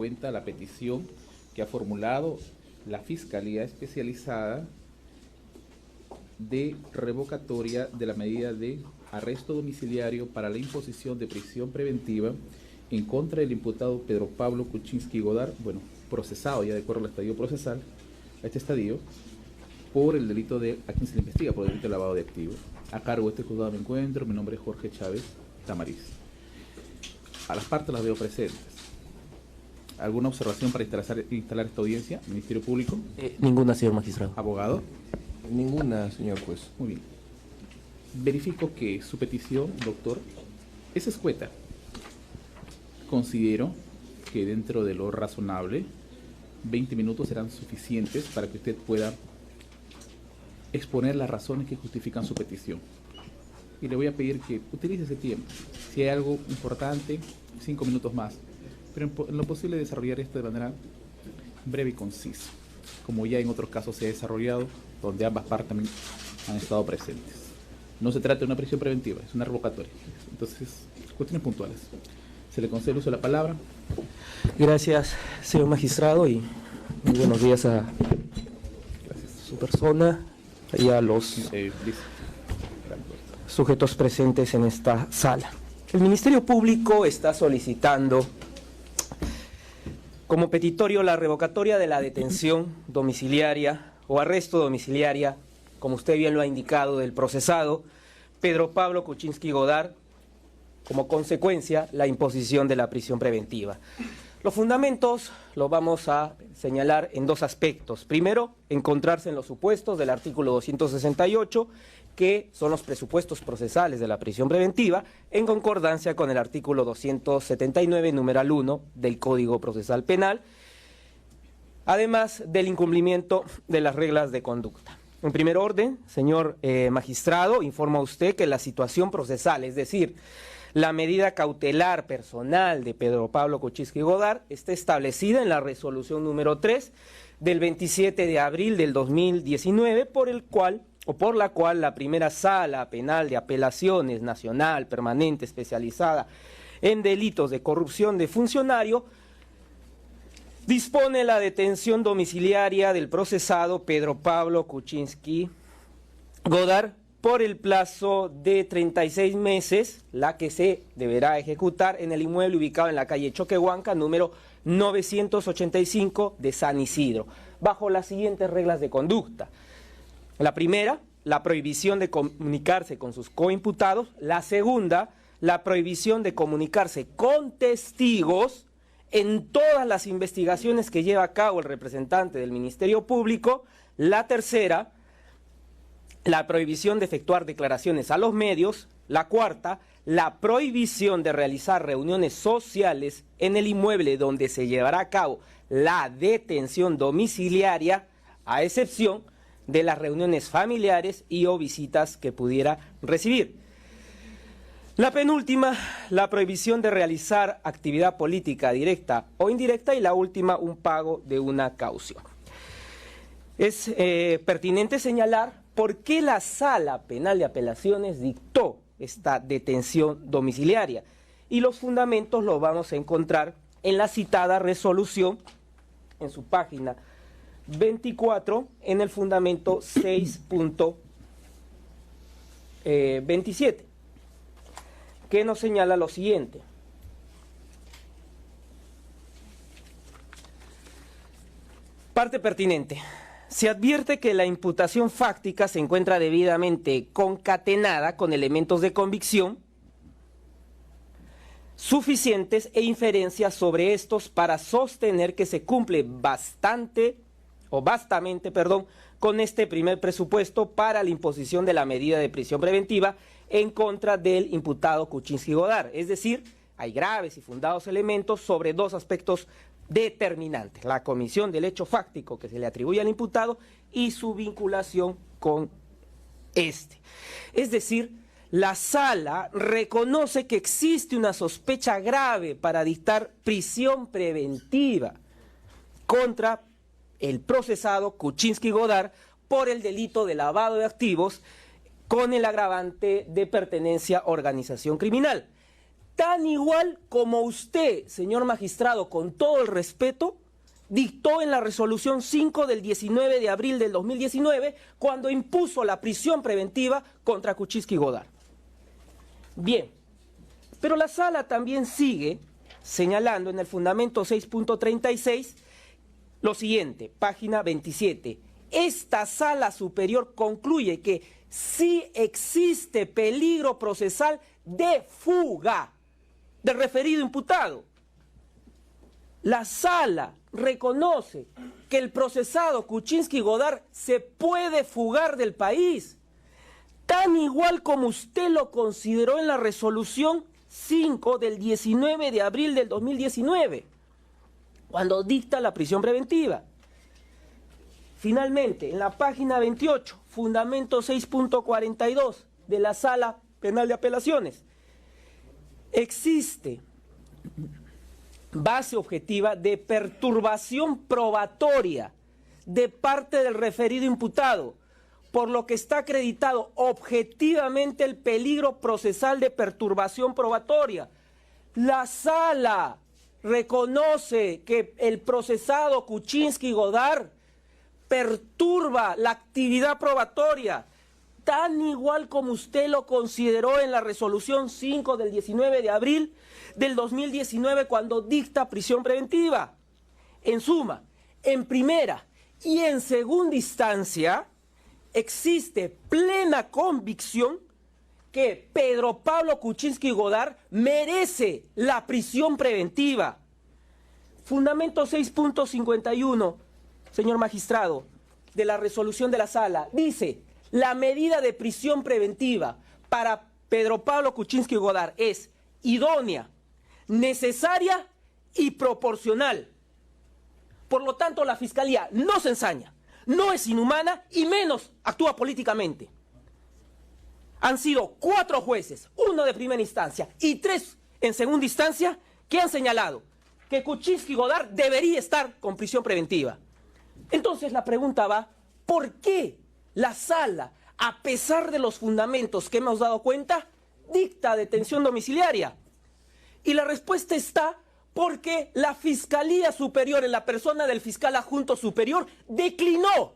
cuenta la petición que ha formulado la Fiscalía Especializada de revocatoria de la medida de arresto domiciliario para la imposición de prisión preventiva en contra del imputado Pedro Pablo Kuczynski Godard, bueno, procesado ya de acuerdo al estadio procesal, a este estadio, por el delito de, a quien se le investiga por el delito de lavado de activos. A cargo de este juzgado me encuentro, mi nombre es Jorge Chávez Tamariz. A las partes las veo presentes. ¿Alguna observación para instalar esta audiencia? ¿Ministerio Público? Ninguna, señor magistrado. ¿Abogado? Ninguna, señor juez. Muy bien. Verifico que su petición, doctor, es escueta. Considero que dentro de lo razonable, 20 minutos serán suficientes para que usted pueda exponer las razones que justifican su petición. Y le voy a pedir que utilice ese tiempo. Si hay algo importante, 5 minutos más. Pero en lo posible desarrollar esto de manera breve y concisa, como ya en otros casos se ha desarrollado, donde ambas partes también han estado presentes. No se trata de una prisión preventiva, es una revocatoria. Entonces, cuestiones puntuales. Se le concede el uso de la palabra. Gracias, señor magistrado, y muy buenos días a su persona y a los sujetos presentes en esta sala. El Ministerio Público está solicitando como petitorio la revocatoria de la detención domiciliaria o arresto domiciliaria, como usted bien lo ha indicado, del procesado Pedro Pablo Kuczynski Godard, como consecuencia la imposición de la prisión preventiva. Los fundamentos los vamos a señalar en dos aspectos. Primero, encontrarse en los supuestos del artículo 268, que son los presupuestos procesales de la prisión preventiva, en concordancia con el artículo 279, numeral 1 del Código Procesal Penal, además del incumplimiento de las reglas de conducta. En primer orden, señor magistrado, informa usted que la situación procesal, es decir, la medida cautelar personal de Pedro Pablo Kuczynski Godard, está establecida en la resolución número 3 del 27 de abril del 2019, por la cual la primera sala penal de apelaciones nacional, permanente, especializada en delitos de corrupción de funcionario, dispone la detención domiciliaria del procesado Pedro Pablo Kuczynski Godard por el plazo de 36 meses, la que se deberá ejecutar en el inmueble ubicado en la calle Choquehuanca, número 985 de San Isidro, bajo las siguientes reglas de conducta. La primera, la prohibición de comunicarse con sus coimputados. La segunda, la prohibición de comunicarse con testigos en todas las investigaciones que lleva a cabo el representante del Ministerio Público. La tercera, la prohibición de efectuar declaraciones a los medios. La cuarta, la prohibición de realizar reuniones sociales en el inmueble donde se llevará a cabo la detención domiciliaria, a excepción de las reuniones familiares y o visitas que pudiera recibir. La penúltima, la prohibición de realizar actividad política directa o indirecta, y la última, un pago de una caución. Es pertinente señalar por qué la Sala Penal de Apelaciones dictó esta detención domiciliaria, y los fundamentos los vamos a encontrar en la citada resolución, en su página 24, en el fundamento 6.27, que nos señala lo siguiente. Parte pertinente. Se advierte que la imputación fáctica se encuentra debidamente concatenada con elementos de convicción suficientes e inferencias sobre estos para sostener que se cumple vastamente, con este primer presupuesto para la imposición de la medida de prisión preventiva en contra del imputado Kuczynski Godard. Es decir, hay graves y fundados elementos sobre dos aspectos determinantes: la comisión del hecho fáctico que se le atribuye al imputado y su vinculación con este. Es decir, la sala reconoce que existe una sospecha grave para dictar prisión preventiva contra el procesado Kuczynski Godard por el delito de lavado de activos con el agravante de pertenencia a organización criminal. tan igual como usted, señor magistrado, con todo el respeto, dictó en la resolución 5 del 19 de abril del 2019, cuando impuso la prisión preventiva contra Kuczynski Godard. Bien, pero la sala también sigue señalando en el fundamento 6.36 lo siguiente, página 27. Esta sala superior concluye que sí existe peligro procesal de fuga del referido imputado. La sala reconoce que el procesado Kuczynski Godard se puede fugar del país, tan igual como usted lo consideró en la resolución 5 del 19 de abril del 2019, cuando dicta la prisión preventiva. Finalmente, en la página 28, fundamento 6.42 de la Sala Penal de Apelaciones, existe base objetiva de perturbación probatoria de parte del referido imputado, por lo que está acreditado objetivamente el peligro procesal de perturbación probatoria. La sala reconoce que el procesado Kuczynski Godard perturba la actividad probatoria, tan igual como usted lo consideró en la resolución 5 del 19 de abril del 2019 cuando dicta prisión preventiva. En suma, en primera y en segunda instancia, existe plena convicción que Pedro Pablo Kuczynski Godard merece la prisión preventiva. Fundamento 6.51, señor magistrado, de la resolución de la sala, dice: la medida de prisión preventiva para Pedro Pablo Kuczynski Godard es idónea, necesaria y proporcional. Por lo tanto, la Fiscalía no se ensaña, no es inhumana y menos actúa políticamente. Han sido 4 jueces, 1 de primera instancia y 3 en segunda instancia, que han señalado que Kuczynski Godard debería estar con prisión preventiva. Entonces la pregunta va: ¿por qué la sala, a pesar de los fundamentos que hemos dado cuenta, dicta detención domiciliaria? Y la respuesta está porque la Fiscalía Superior, en la persona del fiscal adjunto superior, declinó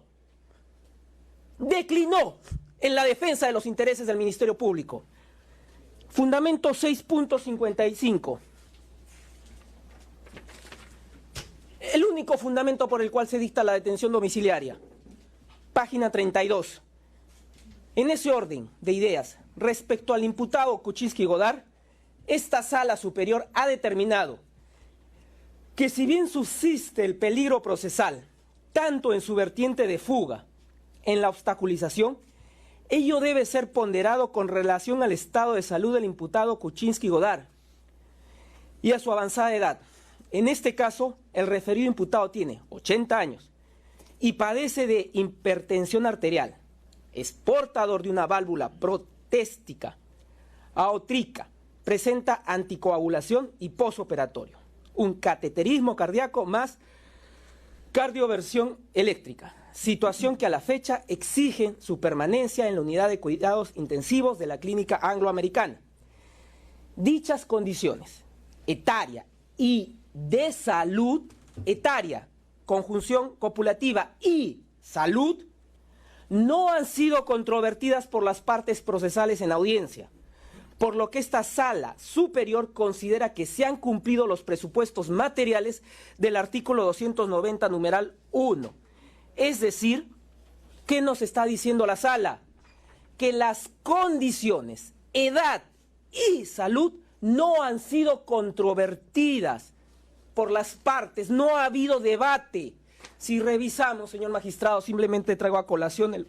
en la defensa de los intereses del Ministerio Público. Fundamento 6.55. El único fundamento por el cual se dicta la detención domiciliaria. Página 32. En ese orden de ideas, respecto al imputado Kuczynski Godard, esta sala superior ha determinado que si bien subsiste el peligro procesal, tanto en su vertiente de fuga, en la obstaculización, ello debe ser ponderado con relación al estado de salud del imputado Kuczynski Godard y a su avanzada edad. En este caso, el referido imputado tiene 80 años y padece de hipertensión arterial, es portador de una válvula protéstica aórtica, presenta anticoagulación y posoperatorio, un cateterismo cardíaco más cardioversión eléctrica, situación que a la fecha exige su permanencia en la unidad de cuidados intensivos de la Clínica Angloamericana. Dichas condiciones, etaria y de salud, etaria, conjunción copulativa y salud, no han sido controvertidas por las partes procesales en la audiencia, por lo que esta sala superior considera que se han cumplido los presupuestos materiales del artículo 290, numeral 1. Es decir, ¿qué nos está diciendo la sala? Que las condiciones, edad y salud no han sido controvertidas por las partes, no ha habido debate. Si revisamos, señor magistrado, simplemente traigo a colación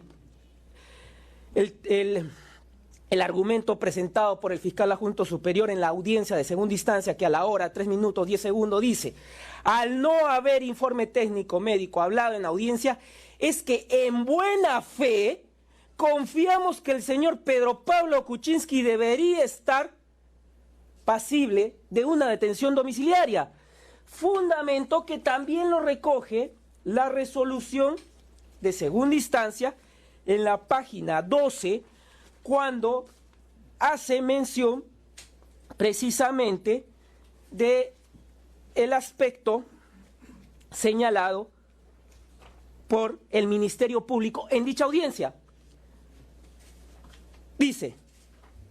el argumento presentado por el fiscal adjunto superior en la audiencia de segunda instancia, que a la hora, 3 minutos, 10 segundos, dice: al no haber informe técnico médico hablado en audiencia, es que en buena fe confiamos que el señor Pedro Pablo Kuczynski debería estar pasible de una detención domiciliaria. Fundamento que también lo recoge la resolución de segunda instancia en la página 12, cuando hace mención precisamente de el aspecto señalado por el Ministerio Público en dicha audiencia. Dice,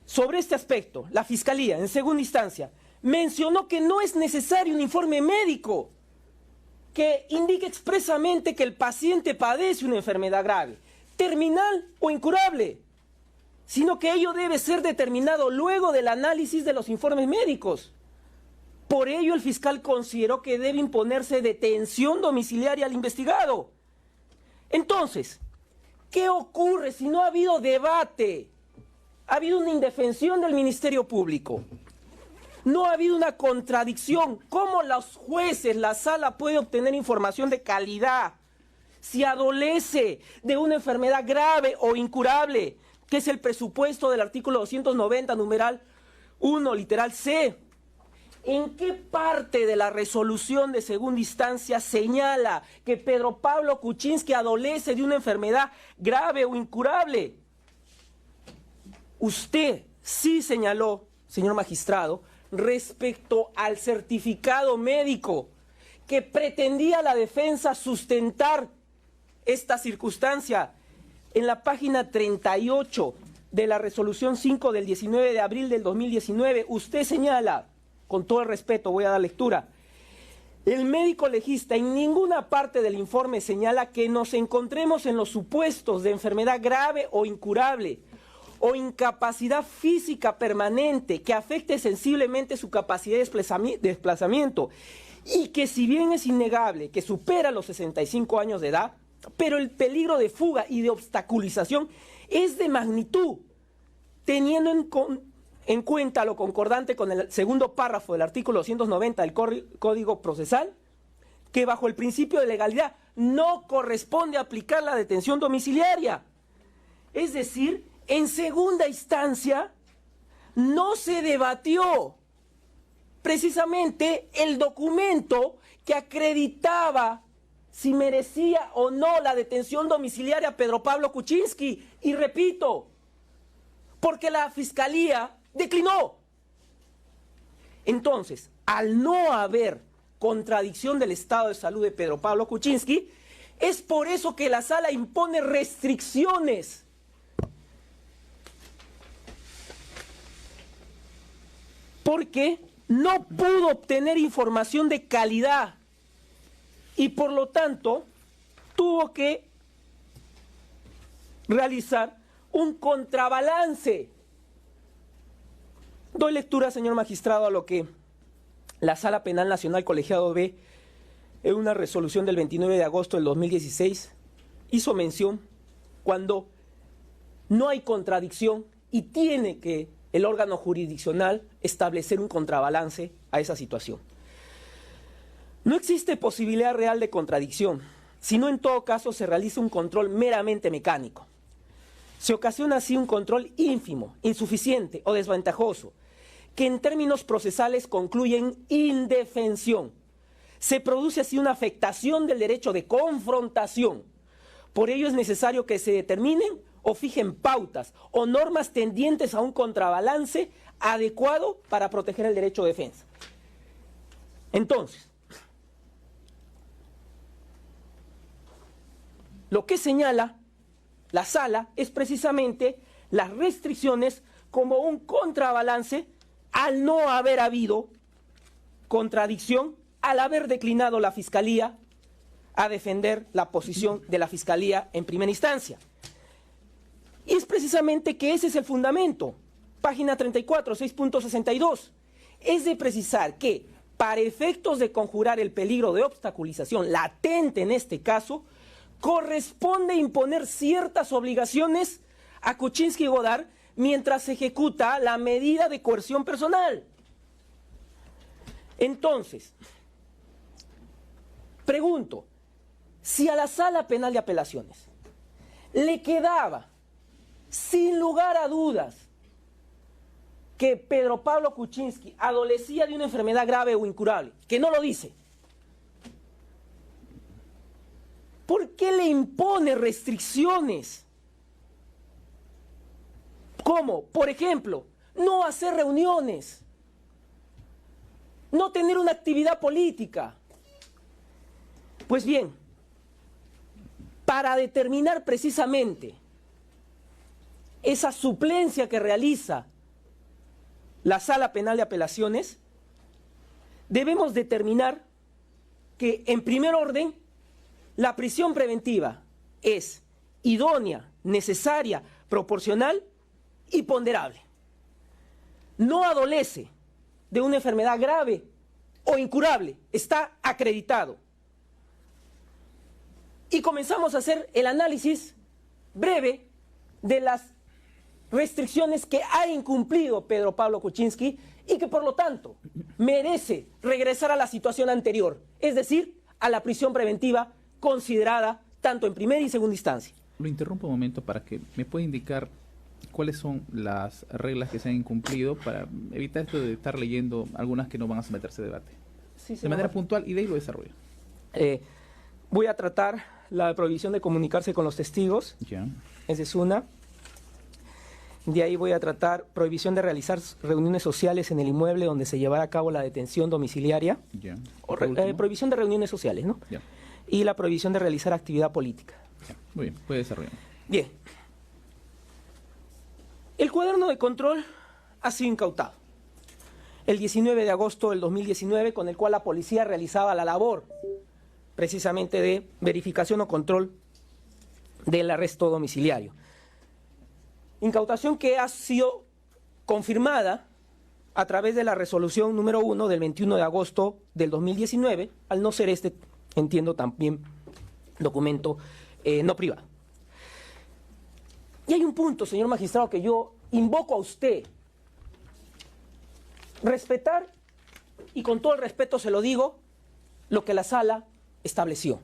sobre este aspecto, la Fiscalía, en segunda instancia, mencionó que no es necesario un informe médico que indique expresamente que el paciente padece una enfermedad grave, terminal o incurable, sino que ello debe ser determinado luego del análisis de los informes médicos. Por ello, el fiscal consideró que debe imponerse detención domiciliaria al investigado. Entonces, ¿qué ocurre si no ha habido debate? Ha habido una indefensión del Ministerio Público. No ha habido una contradicción. ¿Cómo los jueces, la sala puede obtener información de calidad si adolece de una enfermedad grave o incurable, que es el presupuesto del artículo 290, numeral 1, literal C? ¿En qué parte de la resolución de segunda instancia señala que Pedro Pablo Kuczynski adolece de una enfermedad grave o incurable? Usted sí señaló, señor magistrado, respecto al certificado médico que pretendía la defensa sustentar esta circunstancia. En la página 38 de la resolución 5 del 19 de abril del 2019, usted señala, con todo el respeto voy a dar lectura, el médico legista en ninguna parte del informe señala que nos encontremos en los supuestos de enfermedad grave o incurable o incapacidad física permanente que afecte sensiblemente su capacidad de desplazamiento y que, si bien es innegable que supera los 65 años de edad, pero el peligro de fuga y de obstaculización es de magnitud, teniendo en cuenta lo concordante con el segundo párrafo del artículo 290 del Código Procesal, que bajo el principio de legalidad no corresponde aplicar la detención domiciliaria. Es decir, en segunda instancia no se debatió precisamente el documento que acreditaba si merecía o no la detención domiciliaria a Pedro Pablo Kuczynski. Y repito, porque la Fiscalía declinó. Entonces, al no haber contradicción del estado de salud de Pedro Pablo Kuczynski, es por eso que la sala impone restricciones. Porque no pudo obtener información de calidad y por lo tanto tuvo que realizar un contrabalance. Doy lectura, señor magistrado, a lo que la Sala Penal Nacional Colegiado B, en una resolución del 29 de agosto del 2016, hizo mención cuando no hay contradicción y tiene que el órgano jurisdiccional establecer un contrabalance a esa situación. No existe posibilidad real de contradicción, sino en todo caso se realiza un control meramente mecánico. Se ocasiona así un control ínfimo, insuficiente o desventajoso, que en términos procesales concluye en indefensión. Se produce así una afectación del derecho de confrontación. Por ello es necesario que se determinen o fijen pautas o normas tendientes a un contrabalance adecuado para proteger el derecho de defensa. Entonces, lo que señala la sala es precisamente las restricciones como un contrabalance al no haber habido contradicción, al haber declinado la Fiscalía a defender la posición de la Fiscalía en primera instancia. Y es precisamente que ese es el fundamento. Página 34, 6.62. Es de precisar que, para efectos de conjurar el peligro de obstaculización latente en este caso, corresponde imponer ciertas obligaciones a Kuczynski y Godard mientras se ejecuta la medida de coerción personal. Entonces, pregunto, si a la Sala Penal de Apelaciones le quedaba, sin lugar a dudas, que Pedro Pablo Kuczynski adolecía de una enfermedad grave o incurable, que no lo dice, ¿por qué le impone restricciones? Como, por ejemplo, no hacer reuniones, no tener una actividad política. Pues bien, para determinar precisamente esa suplencia que realiza la Sala Penal de Apelaciones, debemos determinar que, en primer orden, la prisión preventiva es idónea, necesaria, proporcional y ponderable. No adolece de una enfermedad grave o incurable, está acreditado. Y comenzamos a hacer el análisis breve de las restricciones que ha incumplido Pedro Pablo Kuczynski y que por lo tanto merece regresar a la situación anterior, es decir, a la prisión preventiva considerada tanto en primera y segunda instancia. Lo interrumpo un momento para que me pueda indicar cuáles son las reglas que se han incumplido para evitar esto de estar leyendo algunas que no van a someterse a debate. Sí, de manera puntual, y de ahí lo desarrollo. Voy a tratar la prohibición de comunicarse con los testigos. Ya. Esa es una. De ahí voy a tratar prohibición de realizar reuniones sociales en el inmueble donde se llevará a cabo la detención domiciliaria. Ya. Prohibición de reuniones sociales, ¿no? Ya. Y la prohibición de realizar actividad política. Ya. Muy bien, puede desarrollar. Bien. El cuaderno de control ha sido incautado el 19 de agosto del 2019, con el cual la policía realizaba la labor precisamente de verificación o control del arresto domiciliario. Incautación que ha sido confirmada a través de la resolución número 1 del 21 de agosto del 2019, al no ser este, entiendo, también documento no privado. Y hay un punto, señor magistrado, que yo invoco a usted. Respetar, y con todo el respeto se lo digo, lo que la sala estableció.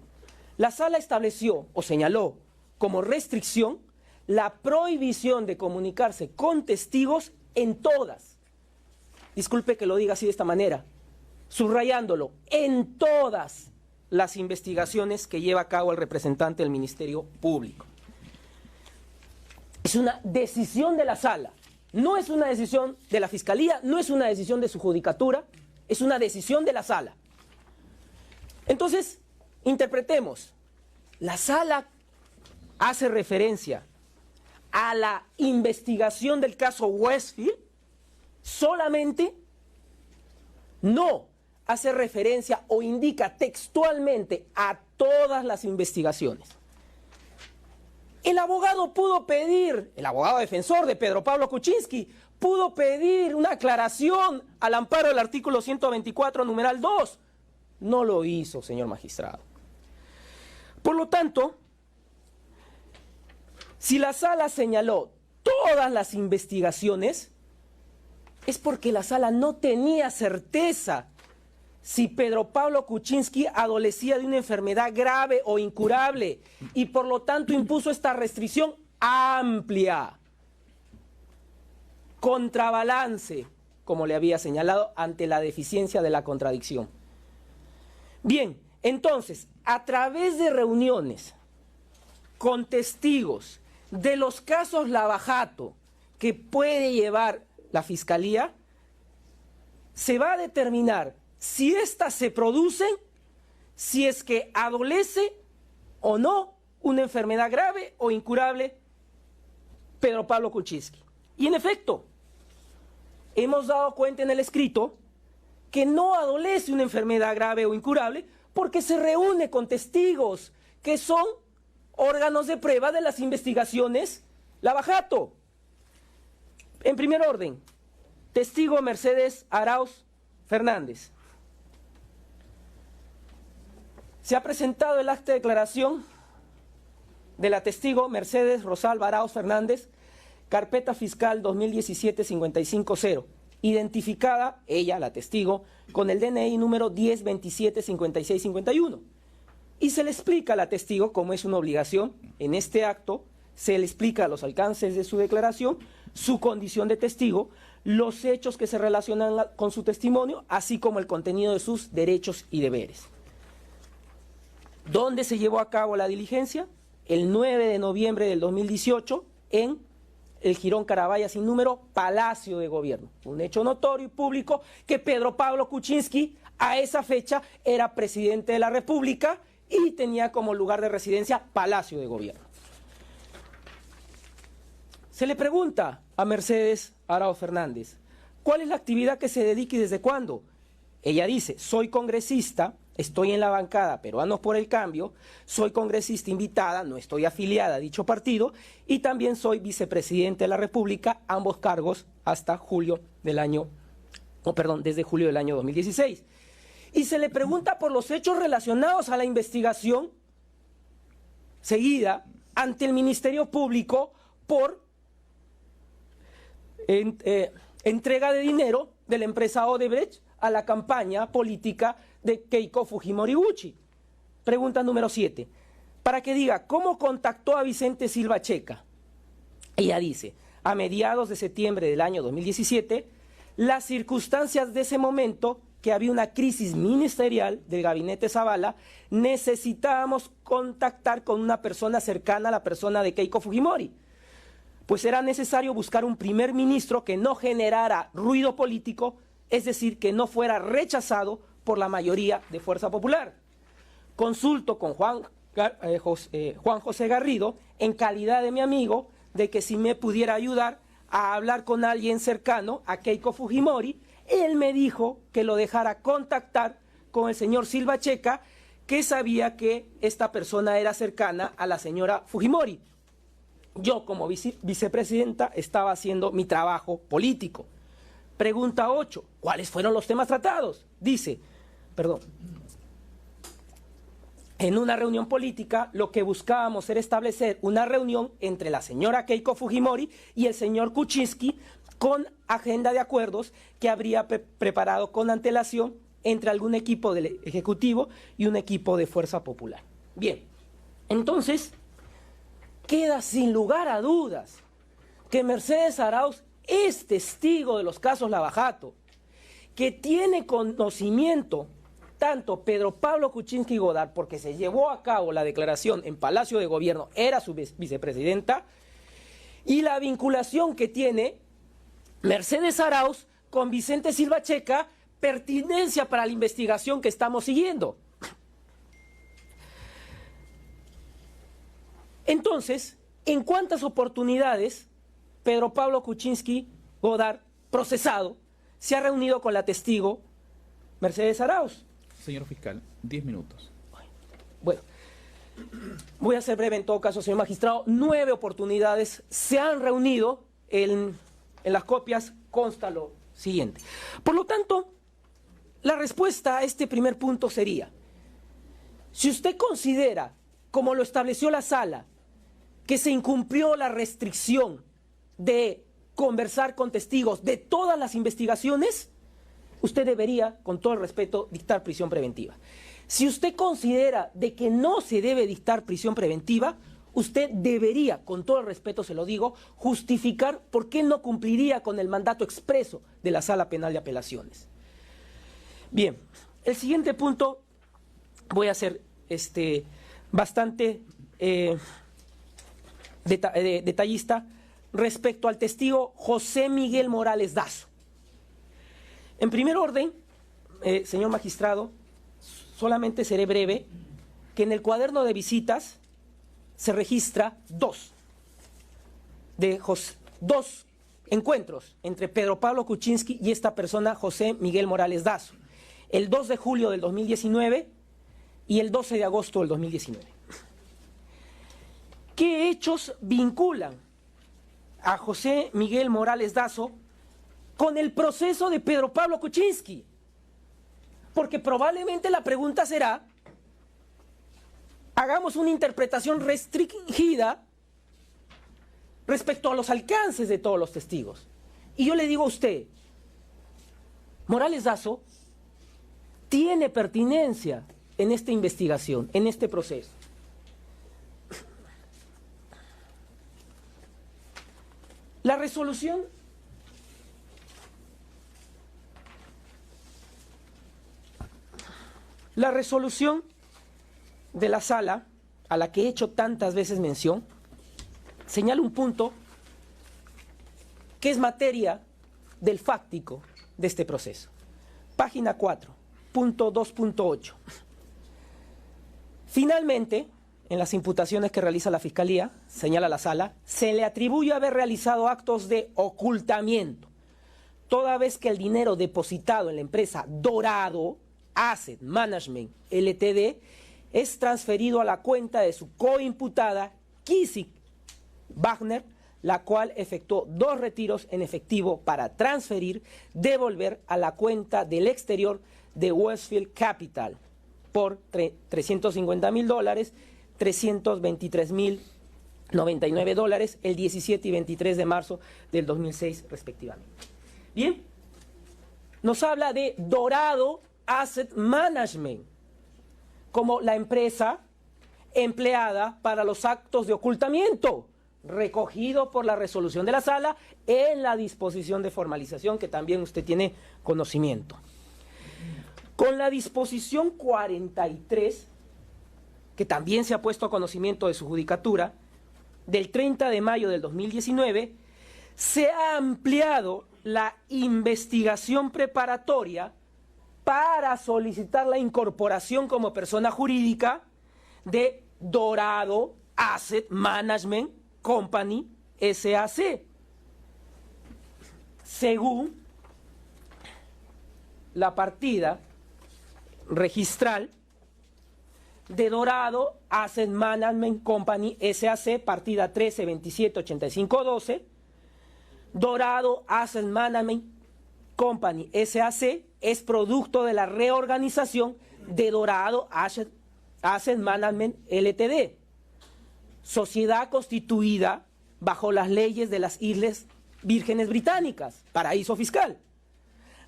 La sala estableció o señaló como restricción la prohibición de comunicarse con testigos en todas, disculpe que lo diga así de esta manera, subrayándolo, en todas las investigaciones que lleva a cabo el representante del Ministerio Público. Es una decisión de la sala, no es una decisión de la Fiscalía, no es una decisión de su judicatura, es una decisión de la sala. Entonces, interpretemos, la sala hace referencia a la investigación del caso Westfield solamente, no hace referencia o indica textualmente a todas las investigaciones. El abogado pudo pedir, el abogado defensor de Pedro Pablo Kuczynski, pudo pedir una aclaración al amparo del artículo 124, numeral 2. No lo hizo, señor magistrado. Por lo tanto, si la sala señaló todas las investigaciones, es porque la sala no tenía certeza si Pedro Pablo Kuczynski adolecía de una enfermedad grave o incurable y por lo tanto impuso esta restricción amplia, contrabalance, como le había señalado, ante la deficiencia de la contradicción. Bien, entonces, a través de reuniones con testigos de los casos Lavajato que puede llevar la Fiscalía, se va a determinar si éstas se producen, si es que adolece o no una enfermedad grave o incurable Pedro Pablo Kuczynski. Y en efecto, hemos dado cuenta en el escrito que no adolece una enfermedad grave o incurable porque se reúne con testigos que son órganos de prueba de las investigaciones Lavajato. En primer orden, testigo Mercedes Arauz Fernández. Se ha presentado el acta de declaración de la testigo Mercedes Rosalba Arauz Fernández, carpeta fiscal 2017-550, identificada, ella, la testigo, con el DNI número 10275651. Y se le explica a la testigo, como es una obligación, en este acto, se le explica los alcances de su declaración, su condición de testigo, los hechos que se relacionan con su testimonio, así como el contenido de sus derechos y deberes. ¿Dónde se llevó a cabo la diligencia? El 9 de noviembre del 2018 en el Jirón Carabaya sin número, Palacio de Gobierno. Un hecho notorio y público que Pedro Pablo Kuczynski a esa fecha era presidente de la República y tenía como lugar de residencia Palacio de Gobierno. Se le pregunta a Mercedes Arauz Fernández, ¿cuál es la actividad que se dedica y desde cuándo? Ella dice, soy congresista, estoy en la bancada Peruanos por el Cambio, soy congresista invitada, no estoy afiliada a dicho partido y también soy vicepresidente de la República, ambos cargos hasta desde julio del año 2016. Y se le pregunta por los hechos relacionados a la investigación seguida ante el Ministerio Público por entrega de dinero de la empresa Odebrecht a la campaña política de Keiko Fujimori Gucci. Pregunta número 7. Para que diga, ¿cómo contactó a Vicente Silva Checa? Ella dice, a mediados de septiembre del año 2017, las circunstancias de ese momento, que había una crisis ministerial del gabinete Zavala, necesitábamos contactar con una persona cercana a la persona de Keiko Fujimori. Pues era necesario buscar un primer ministro que no generara ruido político, es decir, que no fuera rechazado por la mayoría de Fuerza Popular. Consulto con Juan José Garrido, en calidad de mi amigo, de que si me pudiera ayudar a hablar con alguien cercano a Keiko Fujimori. Él me dijo que lo dejara contactar con el señor Silva Checa, que sabía que esta persona era cercana a la señora Fujimori. Yo, como vicepresidenta, estaba haciendo mi trabajo político. Pregunta 8. ¿Cuáles fueron los temas tratados? Dice, en una reunión política, lo que buscábamos era establecer una reunión entre la señora Keiko Fujimori y el señor Kuczynski con agenda de acuerdos que habría preparado con antelación entre algún equipo del Ejecutivo y un equipo de Fuerza Popular. Bien, entonces queda sin lugar a dudas que Mercedes Arauz es testigo de los casos Lava Jato, que tiene conocimiento tanto Pedro Pablo Kuczynski Godard, porque se llevó a cabo la declaración en Palacio de Gobierno, era su vicepresidenta, y la vinculación que tiene Mercedes Arauz con Vicente Silva Checa, pertinencia para la investigación que estamos siguiendo. Entonces, ¿en cuántas oportunidades Pedro Pablo Kuczynski Godard, procesado, se ha reunido con la testigo Mercedes Arauz? Señor fiscal, 10 minutos. Bueno, voy a ser breve en todo caso, señor magistrado. 9 oportunidades se han reunido, en las copias consta lo siguiente. Por lo tanto, la respuesta a este primer punto sería, si usted considera, como lo estableció la sala, que se incumplió la restricción de conversar con testigos de todas las investigaciones, usted debería, con todo el respeto, dictar prisión preventiva. Si usted considera de que no se debe dictar prisión preventiva, usted debería, con todo el respeto se lo digo, justificar por qué no cumpliría con el mandato expreso de la Sala Penal de Apelaciones. Bien, el siguiente punto voy a ser bastante detallista respecto al testigo José Miguel Morales Dazo. En primer orden, señor magistrado, solamente seré breve, que en el cuaderno de visitas se registra dos encuentros entre Pedro Pablo Kuczynski y esta persona, José Miguel Morales Dazo, el 2 de julio del 2019 y el 12 de agosto del 2019. ¿Qué hechos vinculan a José Miguel Morales Dazo con el proceso de Pedro Pablo Kuczynski? Porque probablemente la pregunta será, hagamos una interpretación restringida respecto a los alcances de todos los testigos. Y yo le digo a usted, Morales Dazo tiene pertinencia en esta investigación, en este proceso. La resolución de la sala, a la que he hecho tantas veces mención, señala un punto que es materia del fáctico de este proceso. Página 4, punto 2.8. Finalmente, en las imputaciones que realiza la Fiscalía, señala la Sala, se le atribuye haber realizado actos de ocultamiento, toda vez que el dinero depositado en la empresa Dorado Asset Management Ltd. es transferido a la cuenta de su coimputada Kissy Wagner, la cual efectuó 2 retiros en efectivo para transferir, devolver a la cuenta del exterior de Westfield Capital por $350,000, $323,099 el 17 y 23 de marzo del 2006 respectivamente. Bien, nos habla de Dorado Asset Management como la empresa empleada para los actos de ocultamiento, recogido por la resolución de la Sala en la disposición de formalización que también usted tiene conocimiento. Con la disposición 43, que también se ha puesto a conocimiento de su judicatura, del 30 de mayo del 2019, se ha ampliado la investigación preparatoria para solicitar la incorporación como persona jurídica de Dorado Asset Management Company SAC, según la partida registral de Dorado Asset Management Company SAC, partida 13278512. Dorado Asset Management Company SAC es producto de la reorganización de Dorado Asset Management Ltd., sociedad constituida bajo las leyes de las Islas Vírgenes Británicas, paraíso fiscal,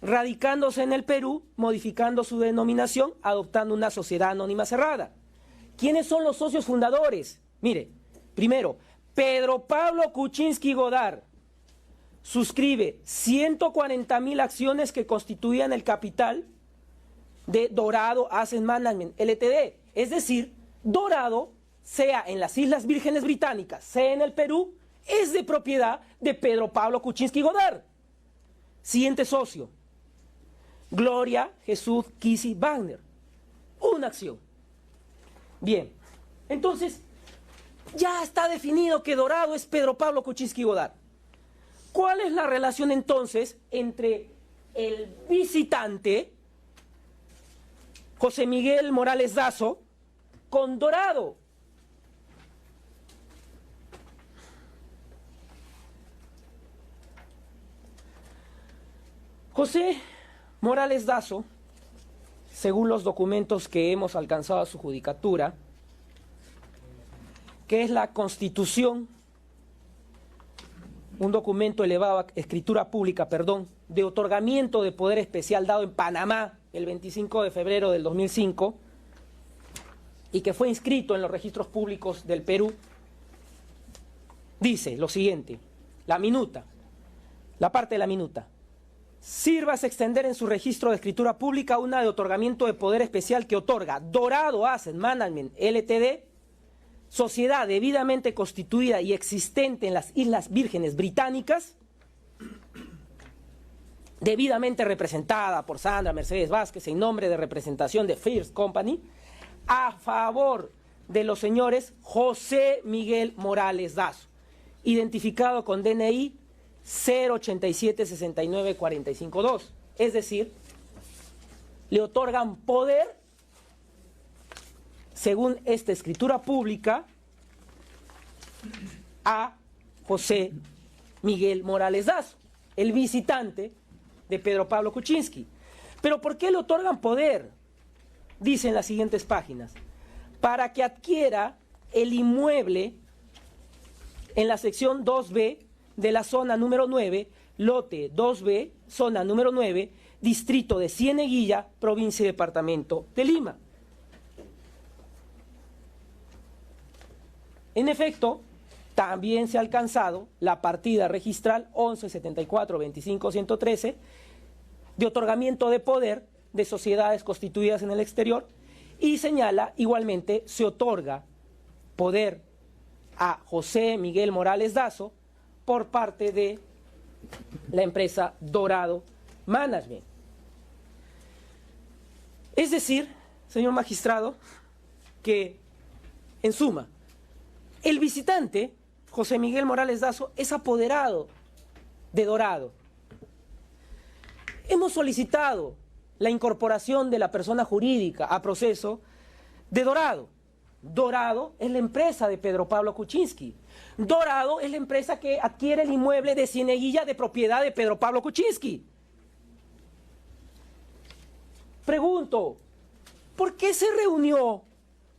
radicándose en el Perú, modificando su denominación, adoptando una sociedad anónima cerrada. ¿Quiénes son los socios fundadores? Mire, primero, Pedro Pablo Kuczynski Godard suscribe 140,000 acciones que constituían el capital de Dorado Asset Management Ltd. Es decir, Dorado, sea en las Islas Vírgenes Británicas, sea en el Perú, es de propiedad de Pedro Pablo Kuczynski Godard. Siguiente socio, Gloria Jesús Kissy Wagner, una acción. Bien, entonces ya está definido que Dorado es Pedro Pablo Kuczynski Godard. ¿Cuál es la relación entonces entre el visitante José Miguel Morales Dazo con Dorado? José Morales Dazo, según los documentos que hemos alcanzado a su judicatura, que es la Constitución, un documento elevado a escritura pública, de otorgamiento de poder especial dado en Panamá el 25 de febrero del 2005 y que fue inscrito en los registros públicos del Perú, dice lo siguiente, la parte de la minuta. Sírvase extender en su registro de escritura pública una de otorgamiento de poder especial que otorga Dorado Asset Management Ltd., sociedad debidamente constituida y existente en las Islas Vírgenes Británicas, debidamente representada por Sandra Mercedes Vázquez en nombre de representación de First Company, a favor de los señores José Miguel Morales Dazo, identificado con DNI 087-69-45-2. Es decir, le otorgan poder, según esta escritura pública, a José Miguel Morales Dazo, el visitante de Pedro Pablo Kuczynski. ¿Pero por qué le otorgan poder? Dicen las siguientes páginas. Para que adquiera el inmueble en la sección 2B de la zona número 9, lote 2B, zona número 9, distrito de Cieneguilla, provincia y departamento de Lima. En efecto, también se ha alcanzado la partida registral 1174-25-113 de otorgamiento de poder de sociedades constituidas en el exterior y señala igualmente se otorga poder a José Miguel Morales Dazo por parte de la empresa Dorado Management. Es decir, señor magistrado, que en suma, el visitante, José Miguel Morales Dazo, es apoderado de Dorado. Hemos solicitado la incorporación de la persona jurídica a proceso de Dorado. Dorado es la empresa de Pedro Pablo Kuczynski. Dorado es la empresa que adquiere el inmueble de Cieneguilla de propiedad de Pedro Pablo Kuczynski. Pregunto, ¿por qué se reunió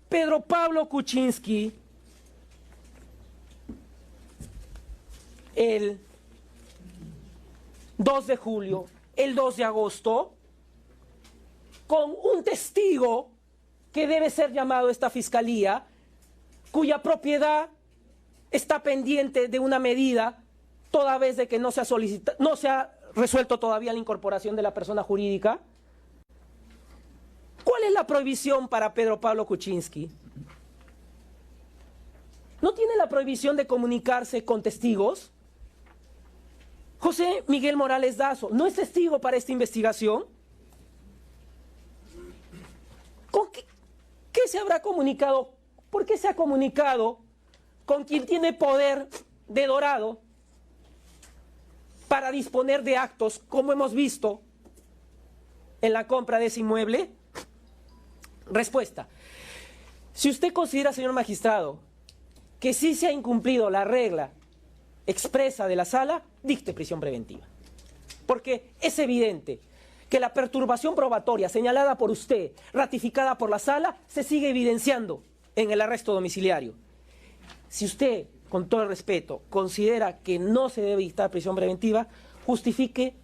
Pedro Pablo Kuczynski el 2 de julio, el 2 de agosto, con un testigo que debe ser llamado a esta fiscalía, cuya propiedad está pendiente de una medida, toda vez de que no se ha resuelto todavía la incorporación de la persona jurídica? ¿Cuál es la prohibición para Pedro Pablo Kuczynski? ¿No tiene la prohibición de comunicarse con testigos? José Miguel Morales Dazo, ¿no es testigo para esta investigación? ¿Con qué se habrá comunicado? ¿Por qué se ha comunicado con quien tiene poder de Dorado para disponer de actos, como hemos visto en la compra de ese inmueble? Respuesta. Si usted considera, señor magistrado, que sí se ha incumplido la regla expresa de la sala, dicte prisión preventiva. Porque es evidente que la perturbación probatoria señalada por usted, ratificada por la sala, se sigue evidenciando en el arresto domiciliario. Si usted, con todo el respeto, considera que no se debe dictar prisión preventiva, justifique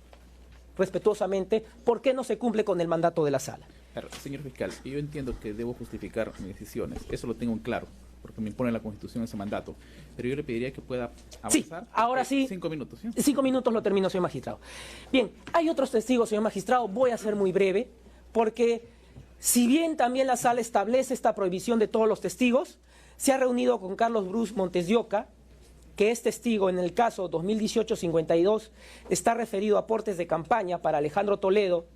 respetuosamente por qué no se cumple con el mandato de la sala. Claro, señor fiscal, yo entiendo que debo justificar mis decisiones, eso lo tengo en claro, porque me impone la Constitución ese mandato, pero yo le pediría que pueda avanzar. Sí, ahora sí. 5 minutos, ¿sí? 5 minutos lo termino, señor magistrado. Bien, hay otros testigos, señor magistrado, voy a ser muy breve, porque si bien también la sala establece esta prohibición de todos los testigos, se ha reunido con Carlos Bruce Montes de Oca, que es testigo en el caso 2018-52, está referido a aportes de campaña para Alejandro Toledo,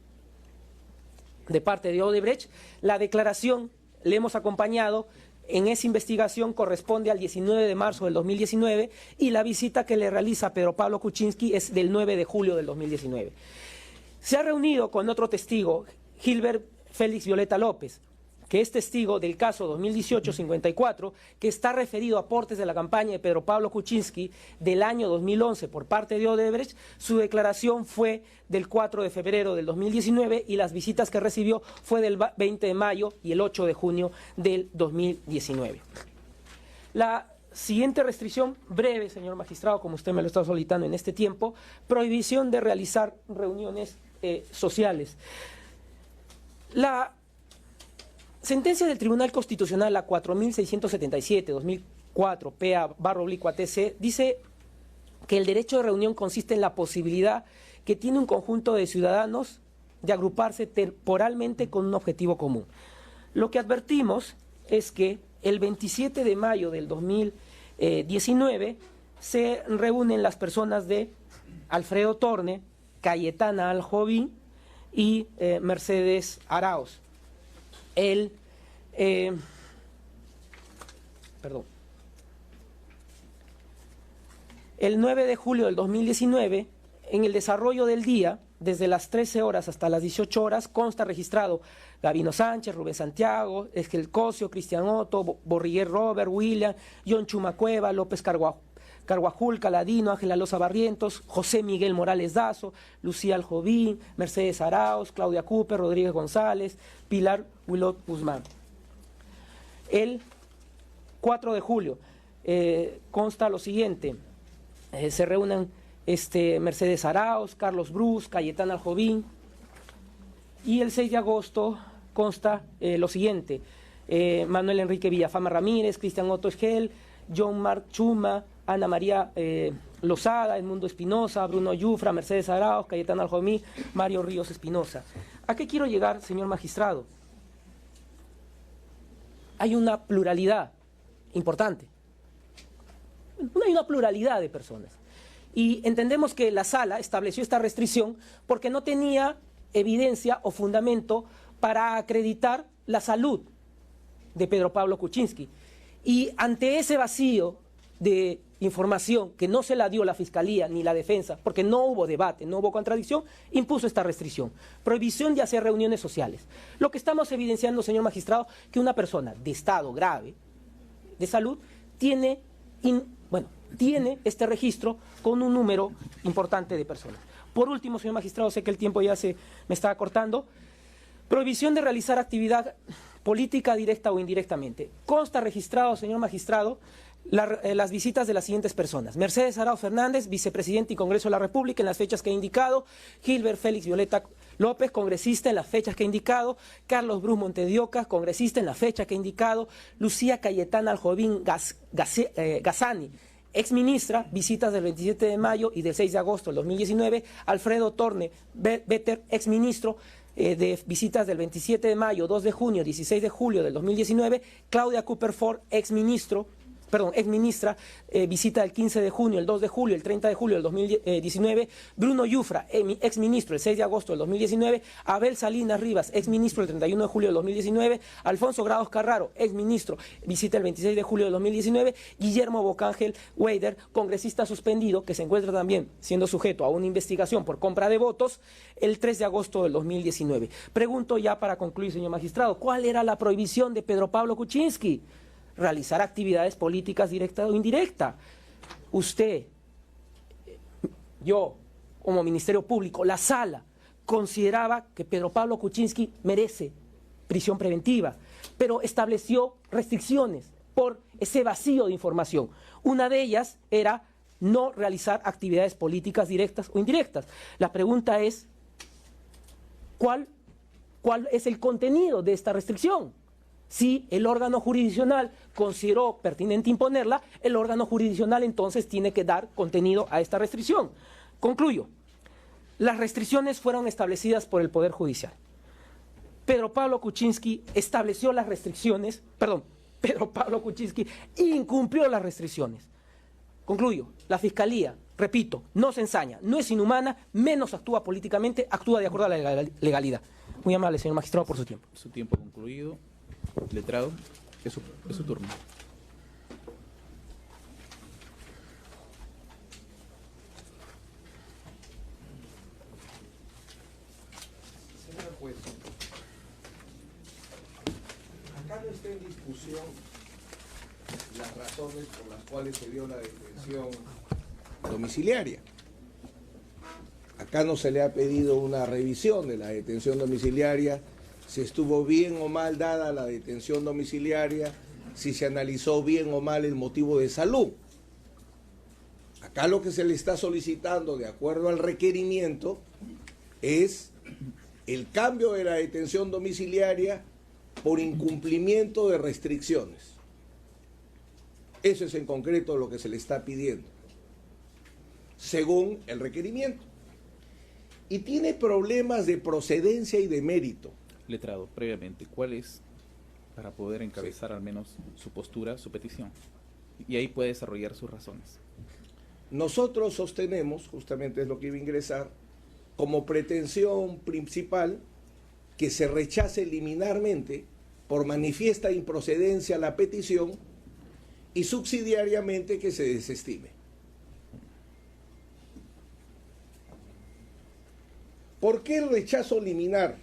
de parte de Odebrecht. La declaración le hemos acompañado en esa investigación, corresponde al 19 de marzo del 2019 y la visita que le realiza Pedro Pablo Kuczynski es del 9 de julio del 2019. Se ha reunido con otro testigo, Gilbert Félix Violeta López, que es testigo del caso 2018-54, que está referido a aportes de la campaña de Pedro Pablo Kuczynski del año 2011 por parte de Odebrecht. Su declaración fue del 4 de febrero del 2019 y las visitas que recibió fue del 20 de mayo y el 8 de junio del 2019. La siguiente restricción, breve, señor magistrado, como usted me lo está solicitando en este tiempo, prohibición de realizar reuniones sociales. La sentencia del Tribunal Constitucional, la 4677-2004, PA/ATC, dice que el derecho de reunión consiste en la posibilidad que tiene un conjunto de ciudadanos de agruparse temporalmente con un objetivo común. Lo que advertimos es que el 27 de mayo del 2019 se reúnen las personas de Alfredo Torne, Cayetana Aljovín y Mercedes Arauz. El 9 de julio del 2019, en el desarrollo del día, desde las 13 horas hasta las 18 horas, consta registrado Gabino Sánchez, Rubén Santiago, Esquel Cosio, Cristian Otto, Borriguer Robert, William, John Chumacueva, López Carguajul, Caladino, Ángela Loza Barrientos, José Miguel Morales Dazo, Lucía Aljovín, Mercedes Arauz, Claudia Cooper, Rodríguez González, Pilar Wilot Guzmán. El 4 de julio consta lo siguiente: se reúnen Mercedes Arauz, Carlos Bruce, Cayetana Aljovín, y el 6 de agosto consta lo siguiente: Manuel Enrique Villafama Ramírez, Cristian Otto Esgel, John Marc Chuma, Ana María Lozada, Edmundo Espinosa, Bruno Yufra, Mercedes Arauz, Cayetana Aljomí, Mario Ríos Espinosa. ¿A qué quiero llegar, señor magistrado? Hay una pluralidad importante. Hay una pluralidad de personas. Y entendemos que la sala estableció esta restricción porque no tenía evidencia o fundamento para acreditar la salud de Pedro Pablo Kuczynski. Y ante ese vacío de información que no se la dio la Fiscalía ni la defensa, porque no hubo debate, no hubo contradicción, impuso esta restricción. Prohibición de hacer reuniones sociales. Lo que estamos evidenciando, señor magistrado, que una persona de estado grave de salud tiene este registro con un número importante de personas. Por último, señor magistrado, sé que el tiempo ya me está cortando. Prohibición de realizar actividad política directa o indirectamente. Consta registrado, señor magistrado, las visitas de las siguientes personas: Mercedes Arao Fernández, vicepresidente y Congreso de la República, en las fechas que he indicado; Gilbert Félix Violeta López, congresista, en las fechas que he indicado; Carlos Bruce Montedioca, congresista, en la fecha que he indicado; Lucía Cayetana Aljovín Gazzani, exministra, visitas del 27 de mayo y del 6 de agosto del 2019; Alfredo Torne Vetter, exministro, de visitas del 27 de mayo, 2 de junio, 16 de julio del 2019; Claudia Cooper Ford, exministra, visita del 15 de junio, el 2 de julio, el 30 de julio del 2019; Bruno Yufra, exministro, el 6 de agosto del 2019; Abel Salinas Rivas, exministro, el 31 de julio del 2019; Alfonso Grados Carraro, exministro, visita el 26 de julio del 2019; Guillermo Bocángel Weider, congresista suspendido, que se encuentra también siendo sujeto a una investigación por compra de votos, el 3 de agosto del 2019. Pregunto ya para concluir, señor magistrado, ¿cuál era la prohibición de Pedro Pablo Kuczynski? Realizar actividades políticas directa o indirecta. Usted, yo, como Ministerio Público, la sala, consideraba que Pedro Pablo Kuczynski merece prisión preventiva, pero estableció restricciones por ese vacío de información. Una de ellas era no realizar actividades políticas directas o indirectas. La pregunta es, ¿cuál es el contenido de esta restricción? Si el órgano jurisdiccional consideró pertinente imponerla, el órgano jurisdiccional entonces tiene que dar contenido a esta restricción. Concluyo. Las restricciones fueron establecidas por el Poder Judicial. Pedro Pablo Kuczynski estableció las restricciones, Pedro Pablo Kuczynski incumplió las restricciones. Concluyo. La Fiscalía, repito, no se ensaña, no es inhumana, menos actúa políticamente, actúa de acuerdo a la legalidad. Muy amable, señor magistrado, por su tiempo. Su tiempo concluido. Letrado, es su turno. Señor juez, acá no está en discusión las razones por las cuales se dio la detención domiciliaria. Acá no se le ha pedido una revisión de la detención domiciliaria, si estuvo bien o mal dada la detención domiciliaria, si se analizó bien o mal el motivo de salud. Acá lo que se le está solicitando, de acuerdo al requerimiento, es el cambio de la detención domiciliaria por incumplimiento de restricciones. Eso es en concreto lo que se le está pidiendo, según el requerimiento. Y tiene problemas de procedencia y de mérito. Letrado, previamente, ¿cuál es, para poder encabezar al menos su postura, su petición? Y ahí puede desarrollar sus razones. Nosotros sostenemos, justamente es lo que iba a ingresar, como pretensión principal que se rechace liminarmente por manifiesta improcedencia la petición y subsidiariamente que se desestime. ¿Por qué el rechazo liminar?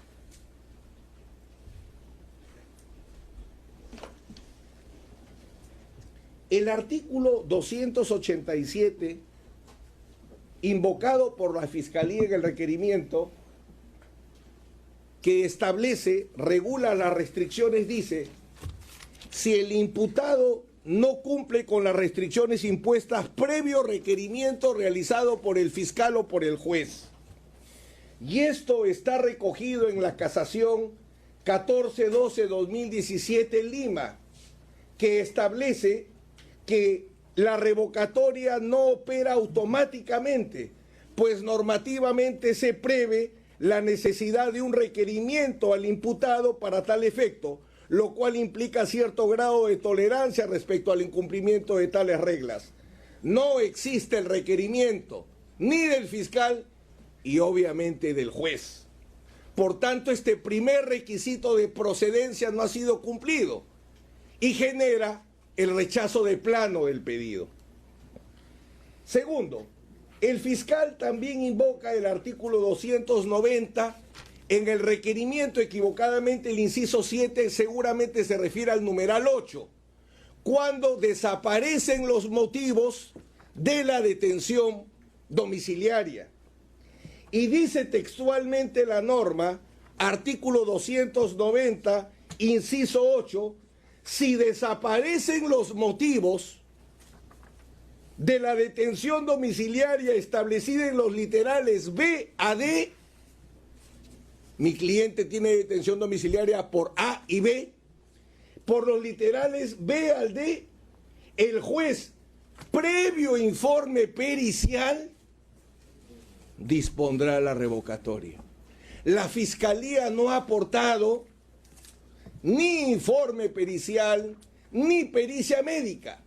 El artículo 287, invocado por la Fiscalía en el requerimiento, que establece, regula las restricciones, dice: si el imputado no cumple con las restricciones impuestas previo requerimiento realizado por el fiscal o por el juez. Y esto está recogido en la casación 1412-2017 en Lima, que establece que la revocatoria no opera automáticamente, pues normativamente se prevé la necesidad de un requerimiento al imputado para tal efecto, lo cual implica cierto grado de tolerancia respecto al incumplimiento de tales reglas. no existe el requerimiento ni del fiscal y obviamente del juez. Por tanto, este primer requisito de procedencia no ha sido cumplido y genera el rechazo de plano del pedido. Segundo, el fiscal también invoca el artículo 290 en el requerimiento. Equivocadamente el inciso 7 seguramente se refiere al numeral 8, cuando desaparecen los motivos de la detención domiciliaria. Y dice textualmente la norma, artículo 290, inciso 8, si desaparecen los motivos de la detención domiciliaria establecida en los literales B a D, mi cliente tiene detención domiciliaria por A y B, por los literales B al D, el juez, previo informe pericial, dispondrá la revocatoria. La Fiscalía no ha aportado ni informe pericial ni pericia médica.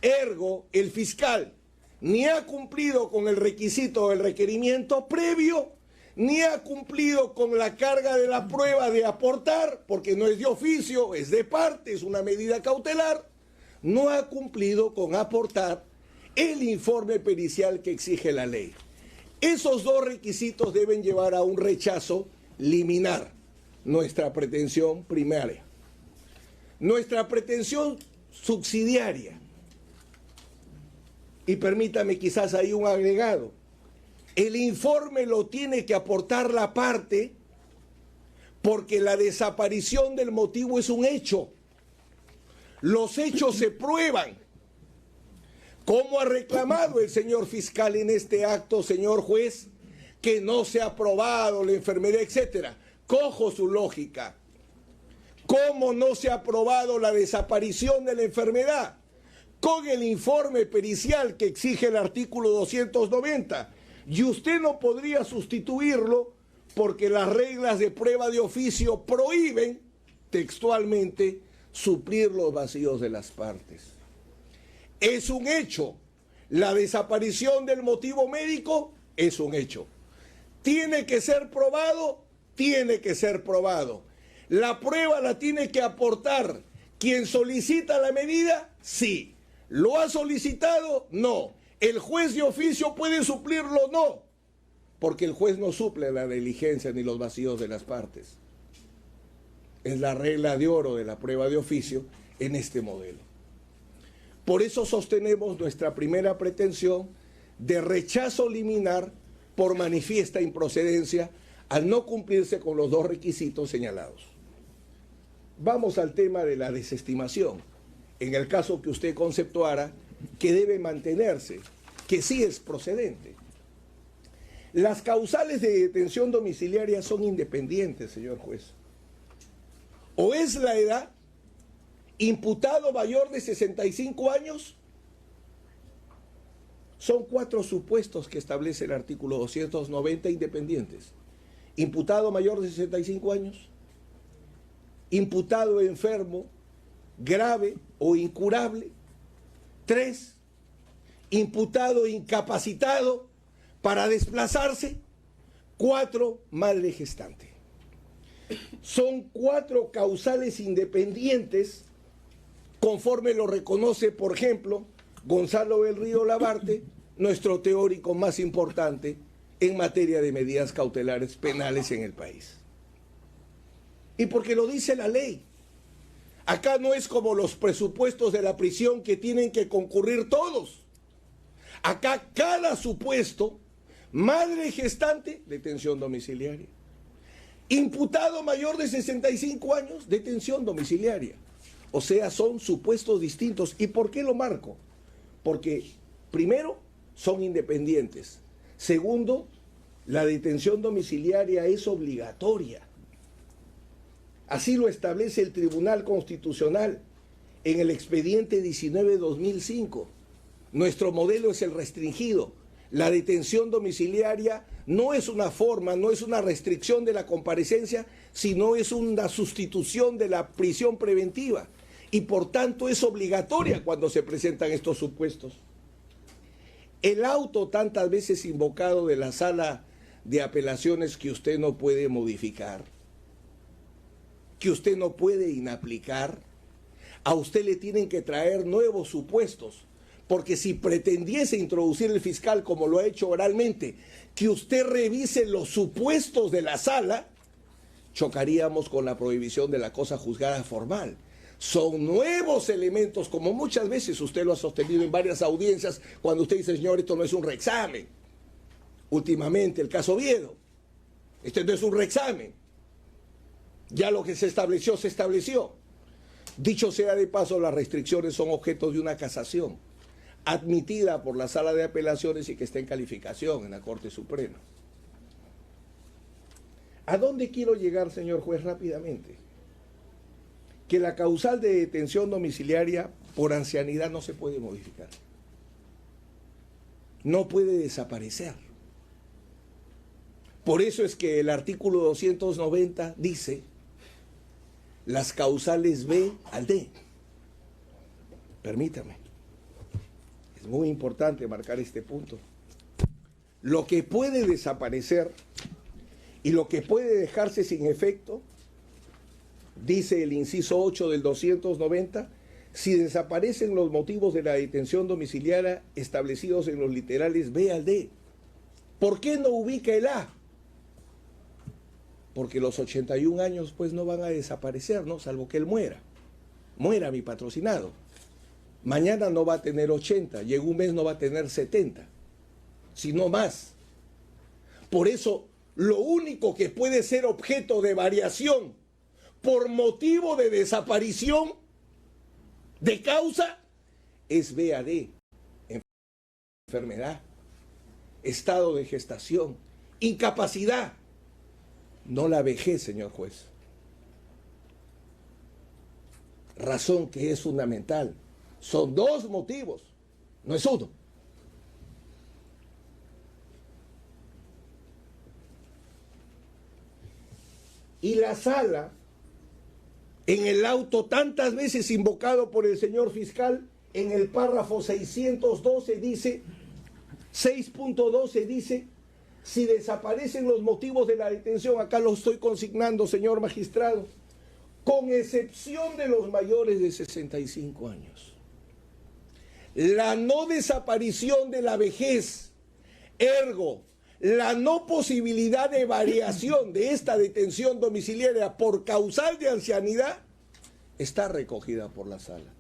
Ergo, el fiscal ni ha cumplido con el requisito del requerimiento previo, ni ha cumplido con la carga de la prueba de aportar, porque no es de oficio, es de parte, es una medida cautelar, no ha cumplido con aportar el informe pericial que exige la ley. Esos dos requisitos deben llevar a un rechazo liminar, nuestra pretensión primaria. Nuestra pretensión subsidiaria, y permítame quizás ahí un agregado, el informe lo tiene que aportar la parte porque la desaparición del motivo es un hecho. Los hechos se prueban. ¿Cómo ha reclamado el señor fiscal en este acto, señor juez, que no se ha probado la enfermedad, etcétera? Cojo su lógica. ¿Cómo no se ha probado la desaparición de la enfermedad? Con el informe pericial que exige el artículo 290. Y usted no podría sustituirlo porque las reglas de prueba de oficio prohíben textualmente suplir los vacíos de las partes. Es un hecho. La desaparición del motivo médico es un hecho. ¿Tiene que ser probado? Tiene que ser probado. ¿La prueba la tiene que aportar quien solicita la medida? Sí. ¿Lo ha solicitado? No. ¿El juez de oficio puede suplirlo? No. Porque el juez no suple la diligencia ni los vacíos de las partes. Es la regla de oro de la prueba de oficio en este modelo. Por eso sostenemos nuestra primera pretensión de rechazo liminar por manifiesta improcedencia al no cumplirse con los dos requisitos señalados. Vamos al tema de la desestimación. En el caso que usted conceptuara, que debe mantenerse, que sí es procedente. Las causales de detención domiciliaria son independientes, señor juez. O es la edad, imputado mayor de 65 años, son 4 supuestos que establece el artículo 290 independientes. Imputado mayor de 65 años, imputado enfermo, grave o incurable. 3, imputado incapacitado para desplazarse. 4, madre gestante. Son 4 causales independientes conforme lo reconoce, por ejemplo, Gonzalo del Río Labarte, nuestro teórico más importante en materia de medidas cautelares penales en el país. Y porque lo dice la ley. Acá no es como los presupuestos de la prisión que tienen que concurrir todos. Acá cada supuesto, madre gestante, detención domiciliaria. Imputado mayor de 65 años, detención domiciliaria. O sea, son supuestos distintos. ¿Y por qué lo marco? Porque, primero, son independientes. Segundo, la detención domiciliaria es obligatoria. Así lo establece el Tribunal Constitucional en el expediente 19-2005. Nuestro modelo es el restringido. La detención domiciliaria no es una forma, no es una restricción de la comparecencia, sino es una sustitución de la prisión preventiva. Y por tanto es obligatoria cuando se presentan estos supuestos. El auto tantas veces invocado de la sala de apelaciones que usted no puede modificar, que usted no puede inaplicar, a usted le tienen que traer nuevos supuestos, porque si pretendiese introducir el fiscal, como lo ha hecho oralmente, que usted revise los supuestos de la sala, chocaríamos con la prohibición de la cosa juzgada formal. Son nuevos elementos, como muchas veces usted lo ha sostenido en varias audiencias, cuando usted dice, señor, esto no es un reexamen. Últimamente, el caso Oviedo, este no es un reexamen. Ya lo que se estableció, se estableció. Dicho sea de paso, las restricciones son objeto de una casación, admitida por la Sala de Apelaciones y que está en calificación en la Corte Suprema. ¿A dónde quiero llegar, señor juez, rápidamente? Que la causal de detención domiciliaria por ancianidad no se puede modificar. No puede desaparecer. Por eso es que el artículo 290 dice las causales B al D. Permítame. Es muy importante marcar este punto. Lo que puede desaparecer y lo que puede dejarse sin efecto, dice el inciso 8 del 290, si desaparecen los motivos de la detención domiciliaria establecidos en los literales B al D. ¿Por qué no ubica el A? Porque los 81 años pues no van a desaparecer, ¿no? Salvo que él muera. Muera mi patrocinado. Mañana no va a tener 80, y en un mes no va a tener 70, sino más. Por eso, lo único que puede ser objeto de variación por motivo de desaparición de causa es BAD, enfermedad, estado de gestación, incapacidad, no la vejez, señor juez. Razón que es fundamental. Son dos motivos, no es uno. Y la sala, en el auto tantas veces invocado por el señor fiscal, en el párrafo 612 dice, 6.12 dice, si desaparecen los motivos de la detención, acá lo estoy consignando, señor magistrado, con excepción de los mayores de 65 años. La no desaparición de la vejez, ergo, la no posibilidad de variación de esta detención domiciliaria por causal de ancianidad está recogida por la sala,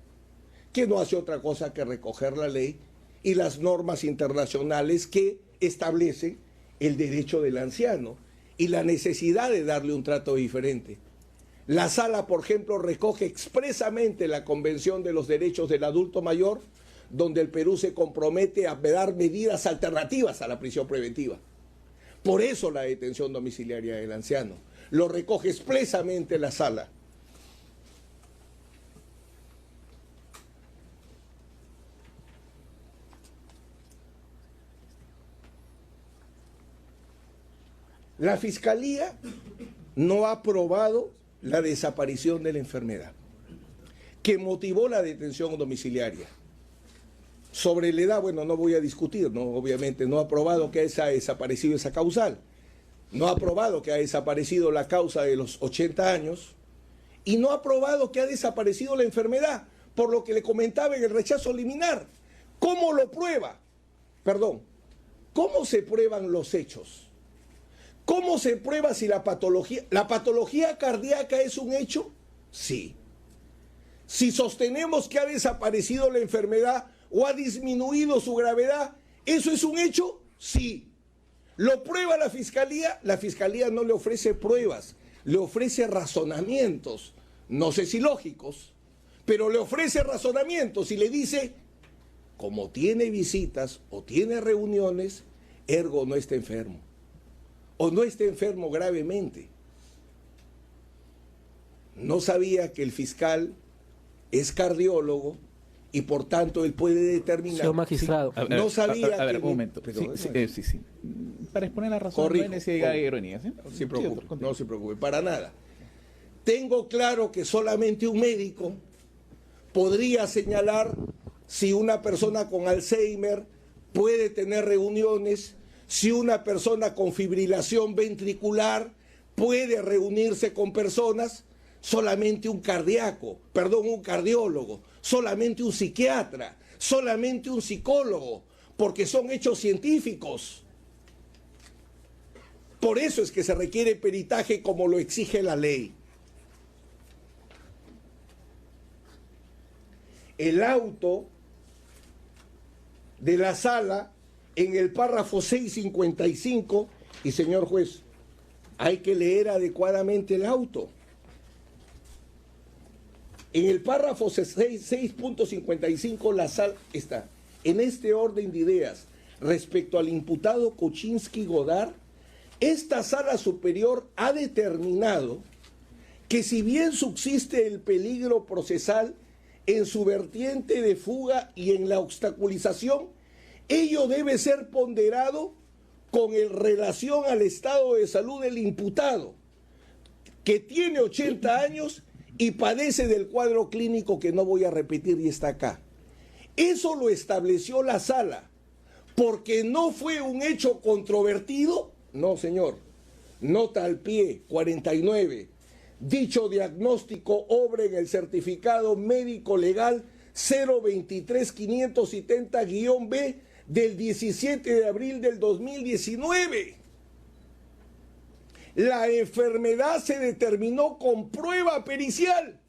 que no hace otra cosa que recoger la ley y las normas internacionales que establecen el derecho del anciano y la necesidad de darle un trato diferente. La sala, por ejemplo, recoge expresamente la Convención de los Derechos del Adulto Mayor, donde el Perú se compromete a dar medidas alternativas a la prisión preventiva. Por eso la detención domiciliaria del anciano. Lo recoge expresamente la sala. La Fiscalía no ha aprobado la desaparición de la enfermedad que motivó la detención domiciliaria. Sobre la edad, bueno, no voy a discutir, ¿no? Obviamente no ha aprobado que haya desaparecido esa causal, no ha aprobado que ha desaparecido la causa de los 80 años y no ha aprobado que ha desaparecido la enfermedad, por lo que le comentaba en el rechazo liminar. ¿Cómo lo prueba? Perdón, ¿cómo se prueban los hechos? ¿Cómo se prueba si la patología cardíaca es un hecho? Sí. Si sostenemos que ha desaparecido la enfermedad o ha disminuido su gravedad, ¿eso es un hecho? Sí. ¿Lo prueba la Fiscalía? La Fiscalía no le ofrece pruebas, le ofrece razonamientos, no sé si lógicos, pero le ofrece razonamientos y le dice, como tiene visitas o tiene reuniones, ergo no está enfermo. O no está enfermo gravemente. No sabía que el fiscal es cardiólogo y por tanto él puede determinar. Señor magistrado. Sí, no sabía a ver, que... un momento. Sí. Para exponer la razón, Corrijo, no hay necesidad de ironía. ¿Sí? No se preocupe, para nada. Tengo claro que solamente un médico podría señalar si una persona con Alzheimer puede tener reuniones, si una persona con fibrilación ventricular puede reunirse con personas, solamente un cardiólogo, solamente un psiquiatra, solamente un psicólogo, porque son hechos científicos. Por eso es que se requiere peritaje como lo exige la ley. El auto de la sala en el párrafo 655, y señor juez, hay que leer adecuadamente el auto. En el párrafo 6.55 la sala está, en este orden de ideas, respecto al imputado Kuczynski Godard, esta sala superior ha determinado que si bien subsiste el peligro procesal en su vertiente de fuga y en la obstaculización, ello debe ser ponderado con relación al estado de salud del imputado, que tiene 80 años y padece del cuadro clínico que no voy a repetir y está acá. Eso lo estableció la sala, porque no fue un hecho controvertido. No, señor. Nota al pie 49. Dicho diagnóstico obra en el certificado médico legal 023-570-B del 17 de abril del 2019. La enfermedad se determinó con prueba pericial.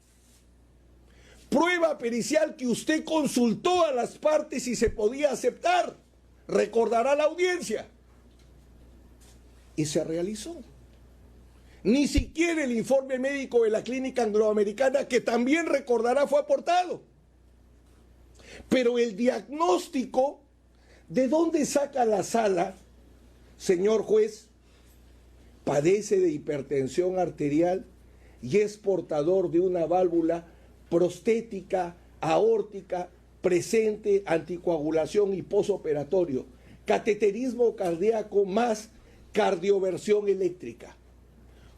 Prueba pericial que usted consultó a las partes si se podía aceptar. Recordará la audiencia. Y se realizó. Ni siquiera el informe médico de la Clínica Angloamericana, que también recordará, fue aportado. Pero el diagnóstico, ¿de dónde saca la sala, señor juez? Padece de hipertensión arterial y es portador de una válvula prostética, aórtica, presente, anticoagulación y posoperatorio, cateterismo cardíaco más cardioversión eléctrica.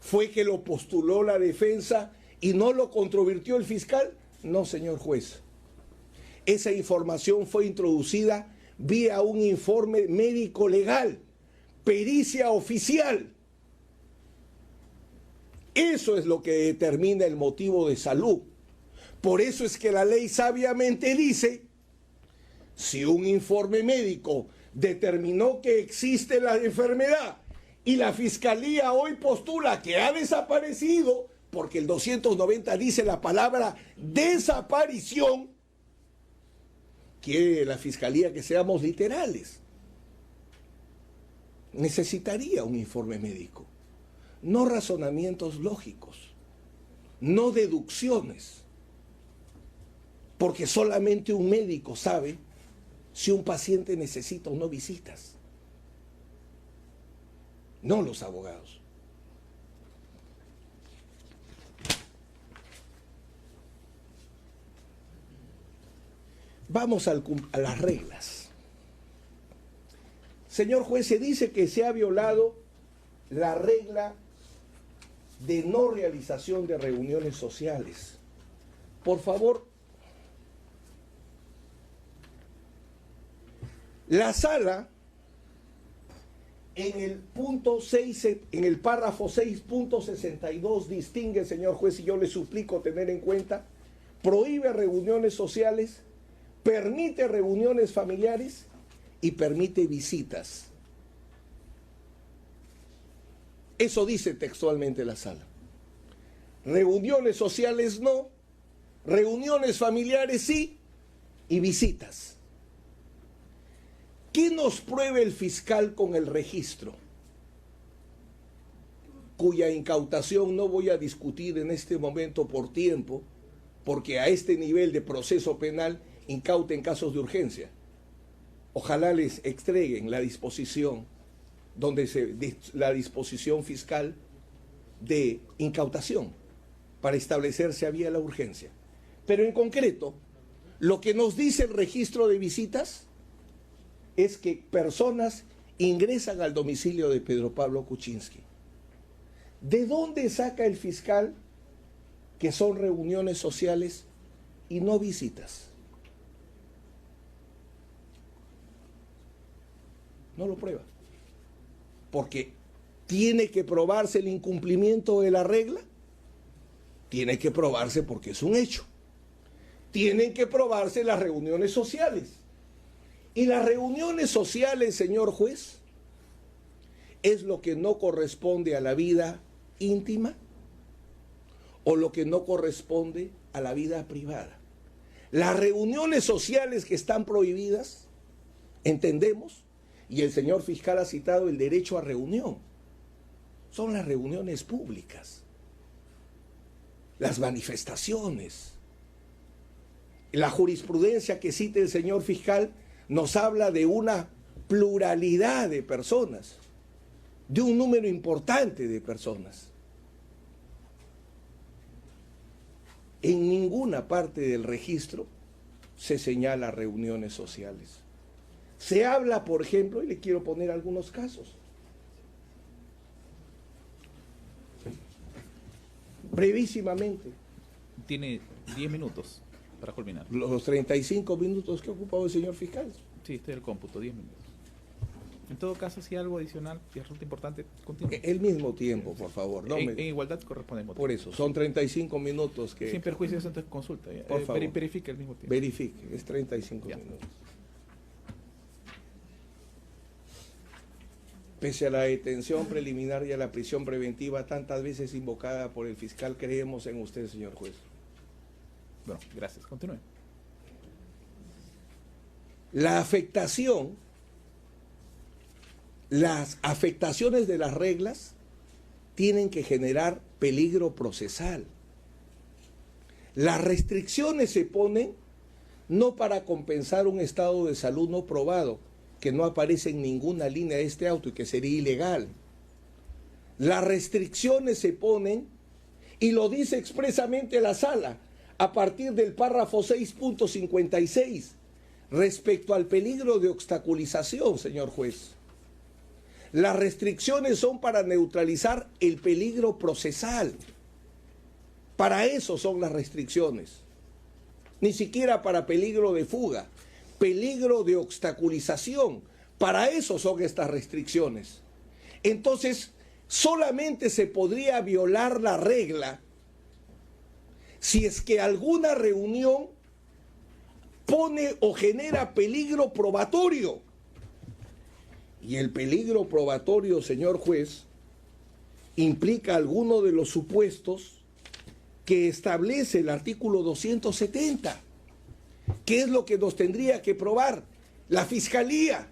¿Fue que lo postuló la defensa y no lo controvirtió el fiscal? No, señor juez. Esa información fue introducida vía un informe médico legal, pericia oficial. Eso es lo que determina el motivo de salud. Por eso es que la ley sabiamente dice, si un informe médico determinó que existe la enfermedad y la fiscalía hoy postula que ha desaparecido, porque el 290 dice la palabra desaparición, quiere la fiscalía que seamos literales. Necesitaría un informe médico, no razonamientos lógicos, no deducciones, porque solamente un médico sabe si un paciente necesita o no visitas, no los abogados. Vamos a las reglas. Señor juez, se dice que se ha violado la regla de no realización de reuniones sociales. Por favor, la sala, en el punto 6, en el párrafo 6.62 distingue, señor juez, y yo le suplico tener en cuenta, prohíbe reuniones sociales, permite reuniones familiares y permite visitas. Eso dice textualmente la sala. Reuniones sociales no, reuniones familiares sí y visitas. ¿Qué nos pruebe el fiscal con el registro? Cuya incautación no voy a discutir en este momento por tiempo, porque a este nivel de proceso penal incauta en casos de urgencia. Ojalá les entreguen la disposición, la disposición fiscal de incautación para establecer si había la urgencia. Pero en concreto, lo que nos dice el registro de visitas es que personas ingresan al domicilio de Pedro Pablo Kuczynski. ¿De dónde saca el fiscal que son reuniones sociales y no visitas? No lo prueba. Porque tiene que probarse el incumplimiento de la regla. Tiene que probarse porque es un hecho. Tienen que probarse las reuniones sociales. Y las reuniones sociales, señor juez, es lo que no corresponde a la vida íntima o lo que no corresponde a la vida privada. Las reuniones sociales que están prohibidas, entendemos, y el señor fiscal ha citado el derecho a reunión, son las reuniones públicas, las manifestaciones. La jurisprudencia que cita el señor fiscal nos habla de una pluralidad de personas, de un número importante de personas. En ninguna parte del registro se señala reuniones sociales. Se habla, por ejemplo, y le quiero poner algunos casos. Brevísimamente. Tiene 10 minutos para culminar. Los 35 minutos que ha ocupado el señor fiscal. Sí, este es el cómputo, 10 minutos. En todo caso, si hay algo adicional que resulta importante, continúe. El mismo tiempo, por favor. No en igualdad correspondemos. Por eso, son 35 minutos que... Sin perjuicio de eso, entonces consulta. Por favor. Verifique el mismo tiempo. Verifique, es 35 Ya. minutos. Pese a la detención preliminar y a la prisión preventiva tantas veces invocada por el fiscal, creemos en usted, señor juez. Bueno, gracias. Continúe. La afectación, las afectaciones de las reglas tienen que generar peligro procesal. Las restricciones se ponen no para compensar un estado de salud no probado, que no aparece en ninguna línea de este auto y que sería ilegal. Las restricciones se ponen, y lo dice expresamente la sala, a partir del párrafo 6.56, respecto al peligro de obstaculización, señor juez. Las restricciones son para neutralizar el peligro procesal. Para eso son las restricciones. Ni siquiera para peligro de fuga. Peligro de obstaculización. Para eso son estas restricciones. Entonces, solamente se podría violar la regla si es que alguna reunión pone o genera peligro probatorio. Y el peligro probatorio, señor juez, implica alguno de los supuestos que establece el artículo 270. ¿Qué es lo que nos tendría que probar la Fiscalía?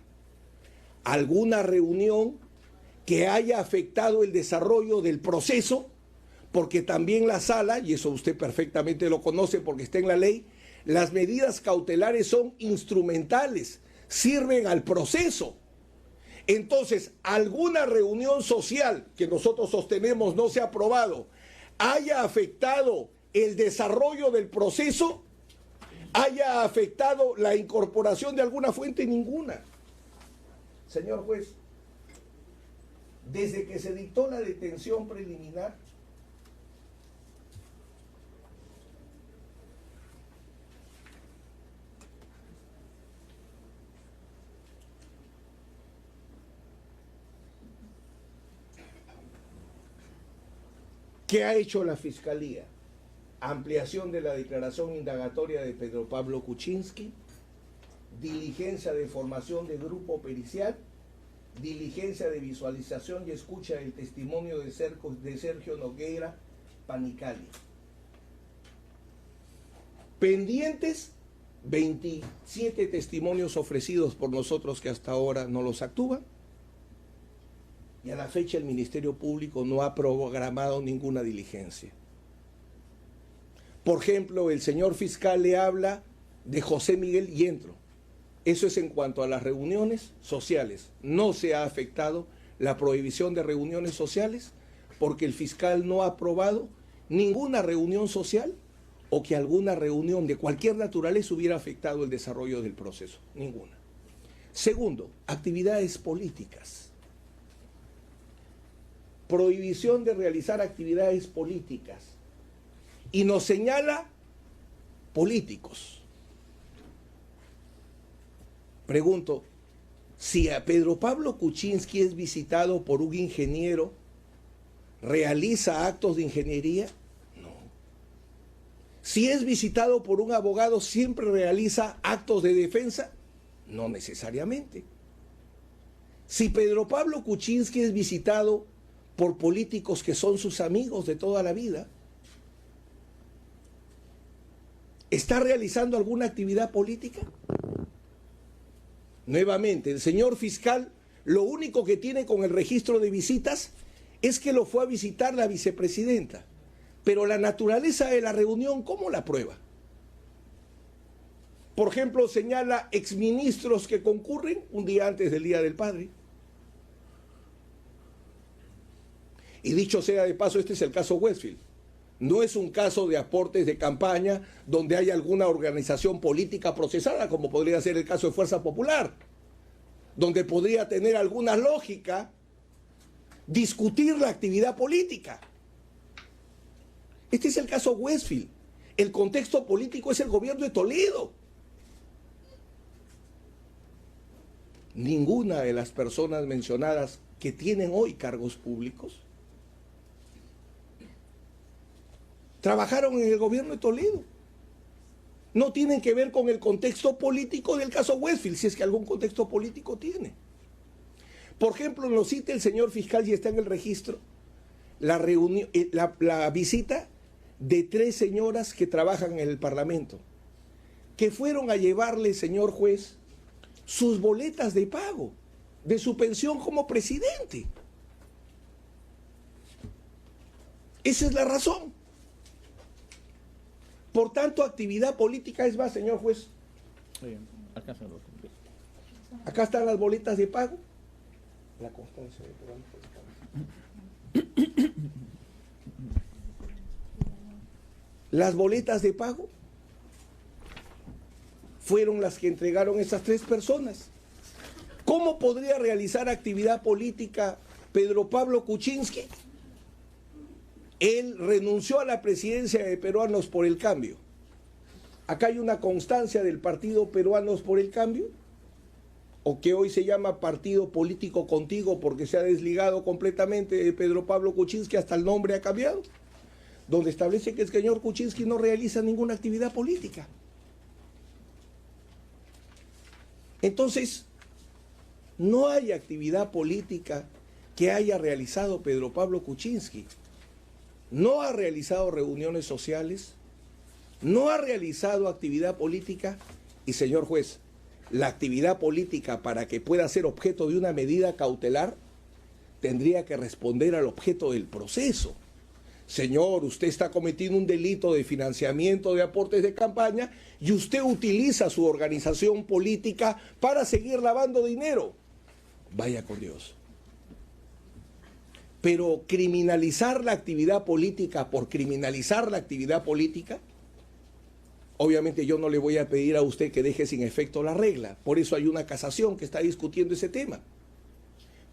Alguna reunión que haya afectado el desarrollo del proceso, porque también la sala, y eso usted perfectamente lo conoce porque está en la ley, las medidas cautelares son instrumentales, sirven al proceso. Entonces, alguna reunión social que nosotros sostenemos no se ha aprobado, haya afectado el desarrollo del proceso, haya afectado la incorporación de alguna fuente, ninguna. Señor juez, desde que se dictó la detención preliminar, ¿qué ha hecho la Fiscalía? Ampliación de la declaración indagatoria de Pedro Pablo Kuczynski, diligencia de formación de grupo pericial, diligencia de visualización y escucha del testimonio de Sergio Nogueira Panicali. Pendientes 27 testimonios ofrecidos por nosotros que hasta ahora no los actúan. Y a la fecha el Ministerio Público no ha programado ninguna diligencia. Por ejemplo, el señor fiscal le habla de José Miguel Yentro. Eso es en cuanto a las reuniones sociales. No se ha afectado la prohibición de reuniones sociales porque el fiscal no ha aprobado ninguna reunión social o que alguna reunión de cualquier naturaleza hubiera afectado el desarrollo del proceso. Ninguna. Segundo, actividades políticas. Prohibición de realizar actividades políticas. Y nos señala políticos. Pregunto, Si a Pedro Pablo Kuczynski es visitado por un ingeniero, ¿realiza actos de ingeniería? No. Si es visitado por un abogado, ¿siempre realiza actos de defensa? No necesariamente. Si Pedro Pablo Kuczynski es visitado por políticos que son sus amigos de toda la vida, ¿está realizando alguna actividad política? Nuevamente, el señor fiscal lo único que tiene con el registro de visitas es que lo fue a visitar la vicepresidenta. Pero la naturaleza de la reunión, ¿cómo la prueba? Por ejemplo, señala exministros que concurren un día antes del Día del Padre. Y dicho sea de paso, este es el caso Westfield. No es un caso de aportes de campaña donde hay alguna organización política procesada, como podría ser el caso de Fuerza Popular, donde podría tener alguna lógica discutir la actividad política. Este es el caso Westfield. El contexto político es el gobierno de Toledo. Ninguna de las personas mencionadas que tienen hoy cargos públicos trabajaron en el gobierno de Toledo. No tienen que ver con el contexto político del caso Westfield, si es que algún contexto político tiene. Por ejemplo, nos cita el señor fiscal y está en el registro la visita de 3 señoras que trabajan en el Parlamento, que fueron a llevarle, señor juez, sus boletas de pago de su pensión como presidente. Esa es la razón. Por tanto, actividad política es más, señor juez. Acá están las boletas de pago. La constancia de pago. Las boletas de pago fueron las que entregaron esas 3 personas. ¿Cómo podría realizar actividad política Pedro Pablo Kuczynski? Él renunció a la presidencia de Peruanos por el Cambio. Acá hay una constancia del partido Peruanos por el Cambio, o que hoy se llama Partido Político Contigo porque se ha desligado completamente de Pedro Pablo Kuczynski, hasta el nombre ha cambiado, donde establece que el señor Kuczynski no realiza ninguna actividad política. Entonces, no hay actividad política que haya realizado Pedro Pablo Kuczynski. No ha realizado reuniones sociales, no ha realizado actividad política y, señor juez, la actividad política para que pueda ser objeto de una medida cautelar tendría que responder al objeto del proceso. Señor, usted está cometiendo un delito de financiamiento de aportes de campaña y usted utiliza su organización política para seguir lavando dinero. Vaya con Dios. Pero criminalizar la actividad política por criminalizar la actividad política, obviamente yo no le voy a pedir a usted que deje sin efecto la regla. Por eso hay una casación que está discutiendo ese tema.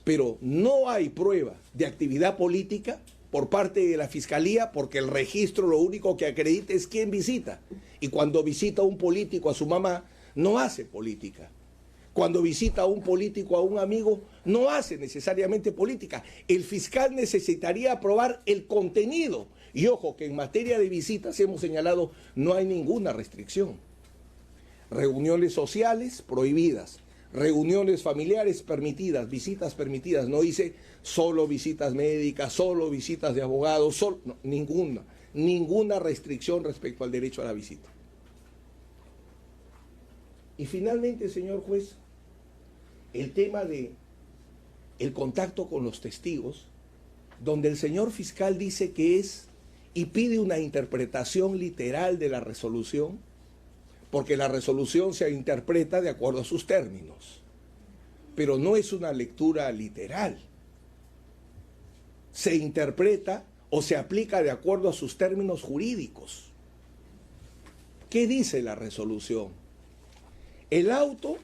Pero no hay prueba de actividad política por parte de la Fiscalía, porque el registro lo único que acredita es quién visita. Y cuando visita un político a su mamá, no hace política. Cuando visita a un político, a un amigo, no hace necesariamente política. El fiscal necesitaría aprobar el contenido. Y ojo, que en materia de visitas hemos señalado no hay ninguna restricción. Reuniones sociales prohibidas, reuniones familiares permitidas, visitas permitidas. No dice solo visitas médicas, solo visitas de abogados, no, ninguna restricción respecto al derecho a la visita. Y finalmente, señor juez, el tema de el contacto con los testigos, donde el señor fiscal dice que es y pide una interpretación literal de la resolución, porque la resolución se interpreta de acuerdo a sus términos, pero no es una lectura literal. Se interpreta o se aplica de acuerdo a sus términos jurídicos. ¿Qué dice la resolución? El auto,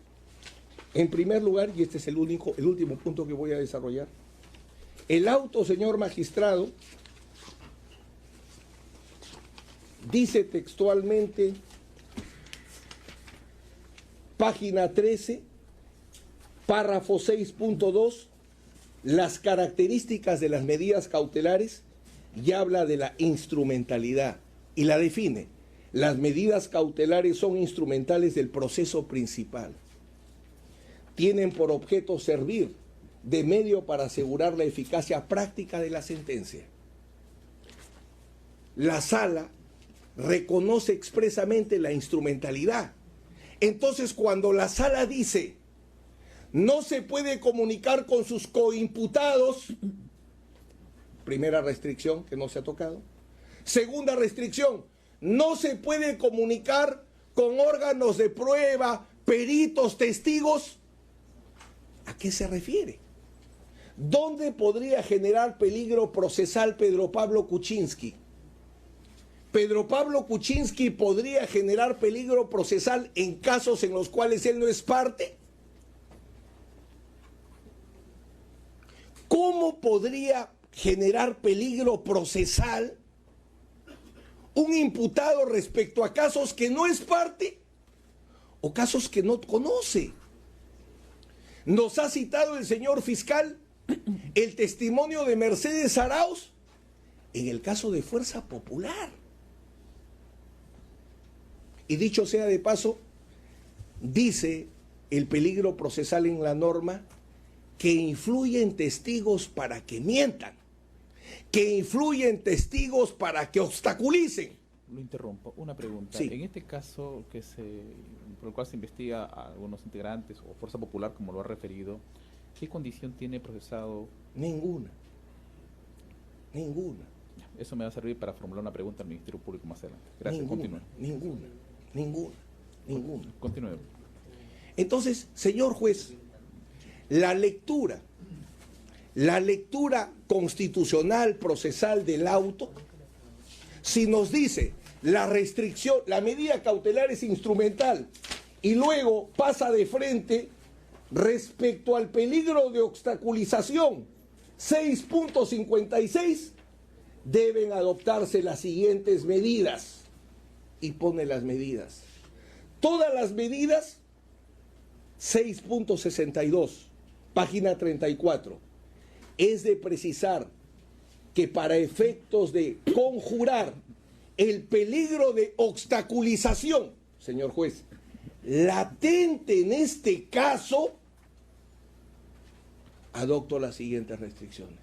en primer lugar, y este es el último punto que voy a desarrollar, el auto, señor magistrado, dice textualmente, página 13, Párrafo 6.2, las características de las medidas cautelares, y habla de la instrumentalidad y la define. Las medidas cautelares son instrumentales del proceso principal. Tienen por objeto servir de medio para asegurar la eficacia práctica de la sentencia. La sala reconoce expresamente la instrumentalidad. Entonces, cuando la sala dice no se puede comunicar con sus coimputados, primera restricción que no se ha tocado. Segunda restricción, no se puede comunicar con órganos de prueba, peritos, testigos. ¿A qué se refiere? ¿Dónde podría generar peligro procesal Pedro Pablo Kuczynski? Pedro Pablo Kuczynski podría generar peligro procesal en casos en los cuales él no es parte. ¿Cómo podría generar peligro procesal un imputado respecto a casos que no es parte o casos que no conoce? Nos ha citado el señor fiscal el testimonio de Mercedes Arauz en el caso de Fuerza Popular. Y dicho sea de paso, dice el peligro procesal en la norma que influyen testigos para que mientan, que influyen testigos para que obstaculicen. Lo interrumpo. Una pregunta. Sí. En este caso por el cual se investiga a algunos integrantes o Fuerza Popular, como lo ha referido, ¿qué condición tiene procesado? Ninguna. Ninguna. Eso me va a servir para formular una pregunta al Ministerio Público más adelante. Gracias. Continúe. Ninguna. Continúe. Entonces, señor juez, la lectura constitucional procesal del auto, si nos dice la restricción, la medida cautelar es instrumental y luego pasa de frente respecto al peligro de obstaculización 6.56, deben adoptarse las siguientes medidas, y pone las medidas. Todas las medidas, 6.62, página 34, es de precisar que para efectos de conjurar el peligro de obstaculización, señor juez, latente en este caso, adopto las siguientes restricciones.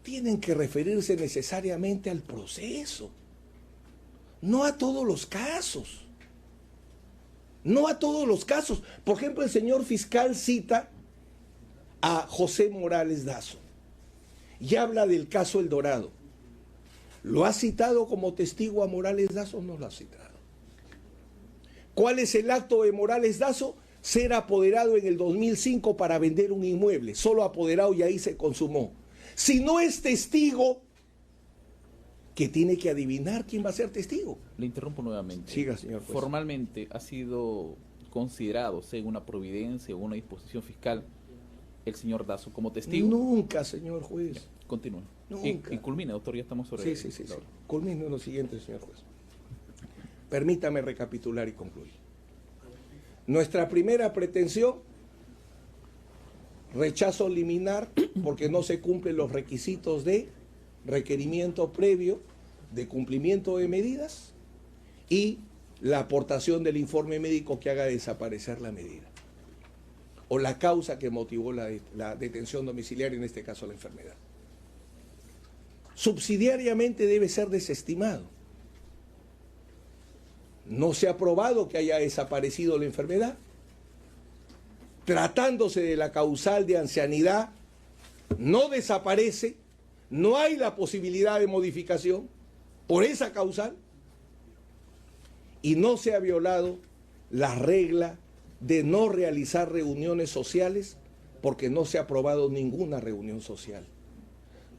Tienen que referirse necesariamente al proceso, no a todos los casos. No a todos los casos. Por ejemplo, el señor fiscal cita a José Morales Dazo y habla del caso El Dorado. ¿Lo ha citado como testigo a Morales Dazo o no lo ha citado? ¿Cuál es el acto de Morales Dazo? Ser apoderado en el 2005 para vender un inmueble. Solo apoderado y ahí se consumó. Si no es testigo, que tiene que adivinar quién va a ser testigo. Le interrumpo nuevamente. Siga, señor juez. Formalmente ha sido considerado, según una providencia o una disposición fiscal, el señor Dazo como testigo. Nunca, señor juez. Continúe. Nunca. Y culmine, doctor, ya estamos sobre... Sí. Culmine lo siguiente, señor juez. Permítame recapitular y concluir. Nuestra primera pretensión, rechazo liminar porque no se cumplen los requisitos de requerimiento previo de cumplimiento de medidas y la aportación del informe médico que haga desaparecer la medida o la causa que motivó la detención domiciliaria, en este caso la enfermedad. Subsidiariamente debe ser desestimado. No se ha probado que haya desaparecido la enfermedad. Tratándose de la causal de ancianidad, no desaparece. No hay la posibilidad de modificación por esa causal y no se ha violado la regla de no realizar reuniones sociales porque no se ha aprobado ninguna reunión social.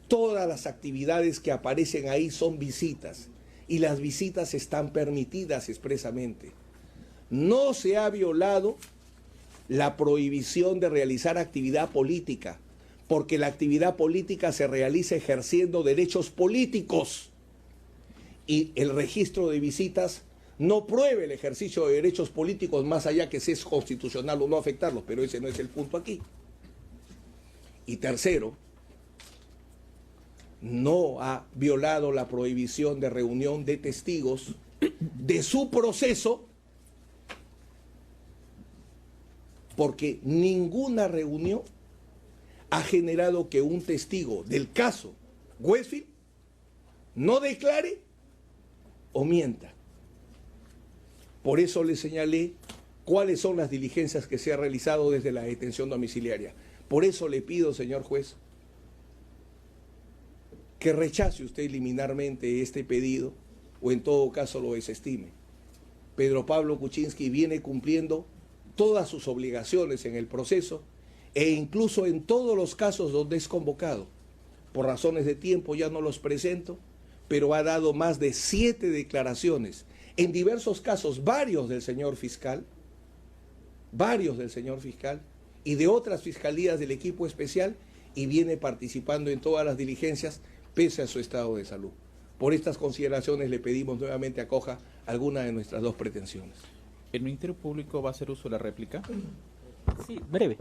Todas las actividades que aparecen ahí son visitas y las visitas están permitidas expresamente. No se ha violado la prohibición de realizar actividad política, porque la actividad política se realiza ejerciendo derechos políticos y el registro de visitas no pruebe el ejercicio de derechos políticos más allá que si es constitucional o no afectarlos, pero ese no es el punto aquí. Y tercero, no ha violado la prohibición de reunión de testigos de su proceso, porque ninguna reunión ha generado que un testigo del caso Westfield no declare o mienta. Por eso le señalé cuáles son las diligencias que se han realizado desde la detención domiciliaria. Por eso le pido, señor juez, que rechace usted liminarmente este pedido o en todo caso lo desestime. Pedro Pablo Kuczynski viene cumpliendo todas sus obligaciones en el proceso e incluso en todos los casos donde es convocado. Por razones de tiempo ya no los presento, pero ha dado más de 7 declaraciones, en diversos casos, varios del señor fiscal y de otras fiscalías del equipo especial, y viene participando en todas las diligencias pese a su estado de salud. Por estas consideraciones le pedimos nuevamente acoja alguna de nuestras 2 pretensiones. ¿El Ministerio Público va a hacer uso de la réplica? Sí, breve.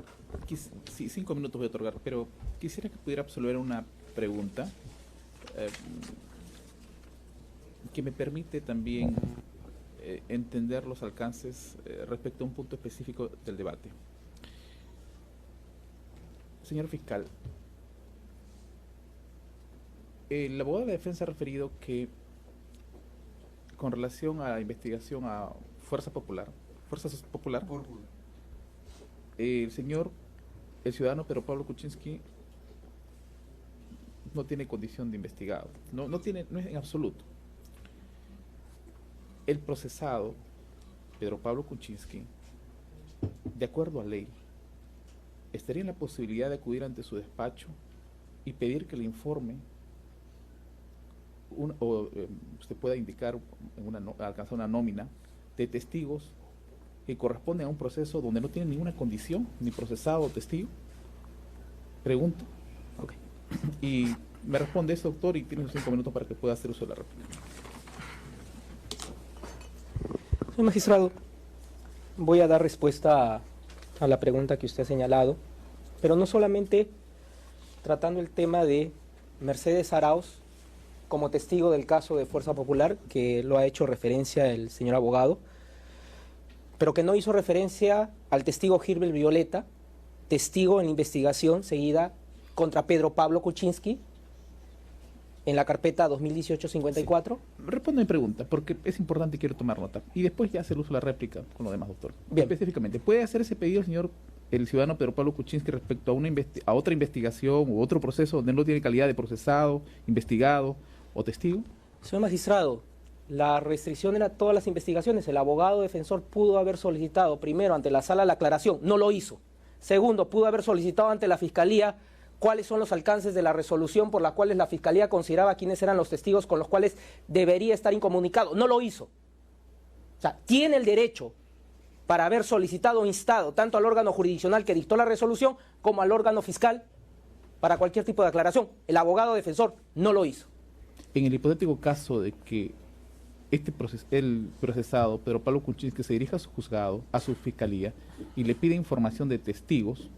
Sí, 5 minutos voy a otorgar, pero quisiera que pudiera absolver una pregunta que me permite también entender los alcances respecto a un punto específico del debate. Señor fiscal, el abogado de la defensa ha referido que con relación a la investigación a Fuerza Popular, el ciudadano Pedro Pablo Kuczynski no tiene condición de investigado, no es en absoluto. El procesado, Pedro Pablo Kuczynski, de acuerdo a ley, estaría en la posibilidad de acudir ante su despacho y pedir que le informe usted pueda indicar alcanzar una nómina de testigos que corresponden a un proceso donde no tiene ninguna condición, ni procesado o testigo. Pregunto. Okay. Y me responde eso, doctor, y tiene sus 5 minutos para que pueda hacer uso de la réplica. Señor magistrado, voy a dar respuesta a la pregunta que usted ha señalado, pero no solamente tratando el tema de Mercedes Arauz como testigo del caso de Fuerza Popular, que lo ha hecho referencia el señor abogado, pero que no hizo referencia al testigo Gilbert Violeta, testigo en la investigación seguida contra Pedro Pablo Kuczynski en la carpeta 2018-54. Sí. Responde mi pregunta, porque es importante y quiero tomar nota. Y después ya hacer uso de la réplica con lo demás, doctor. Bien. Específicamente, ¿puede hacer ese pedido el ciudadano Pedro Pablo Kuczynski respecto a otra investigación u otro proceso donde no tiene calidad de procesado, investigado o testigo? Señor magistrado, la restricción era todas las investigaciones. El abogado defensor pudo haber solicitado primero ante la sala la aclaración, no lo hizo. Segundo, pudo haber solicitado ante la fiscalía cuáles son los alcances de la resolución por la cual la fiscalía consideraba quiénes eran los testigos con los cuales debería estar incomunicado. No lo hizo. O sea, tiene el derecho para haber solicitado o instado tanto al órgano jurisdiccional que dictó la resolución como al órgano fiscal para cualquier tipo de aclaración. El abogado defensor no lo hizo. En el hipotético caso de que el procesado Pedro Pablo Kuczynski se dirija a su juzgado, a su fiscalía, y le pide información de testigos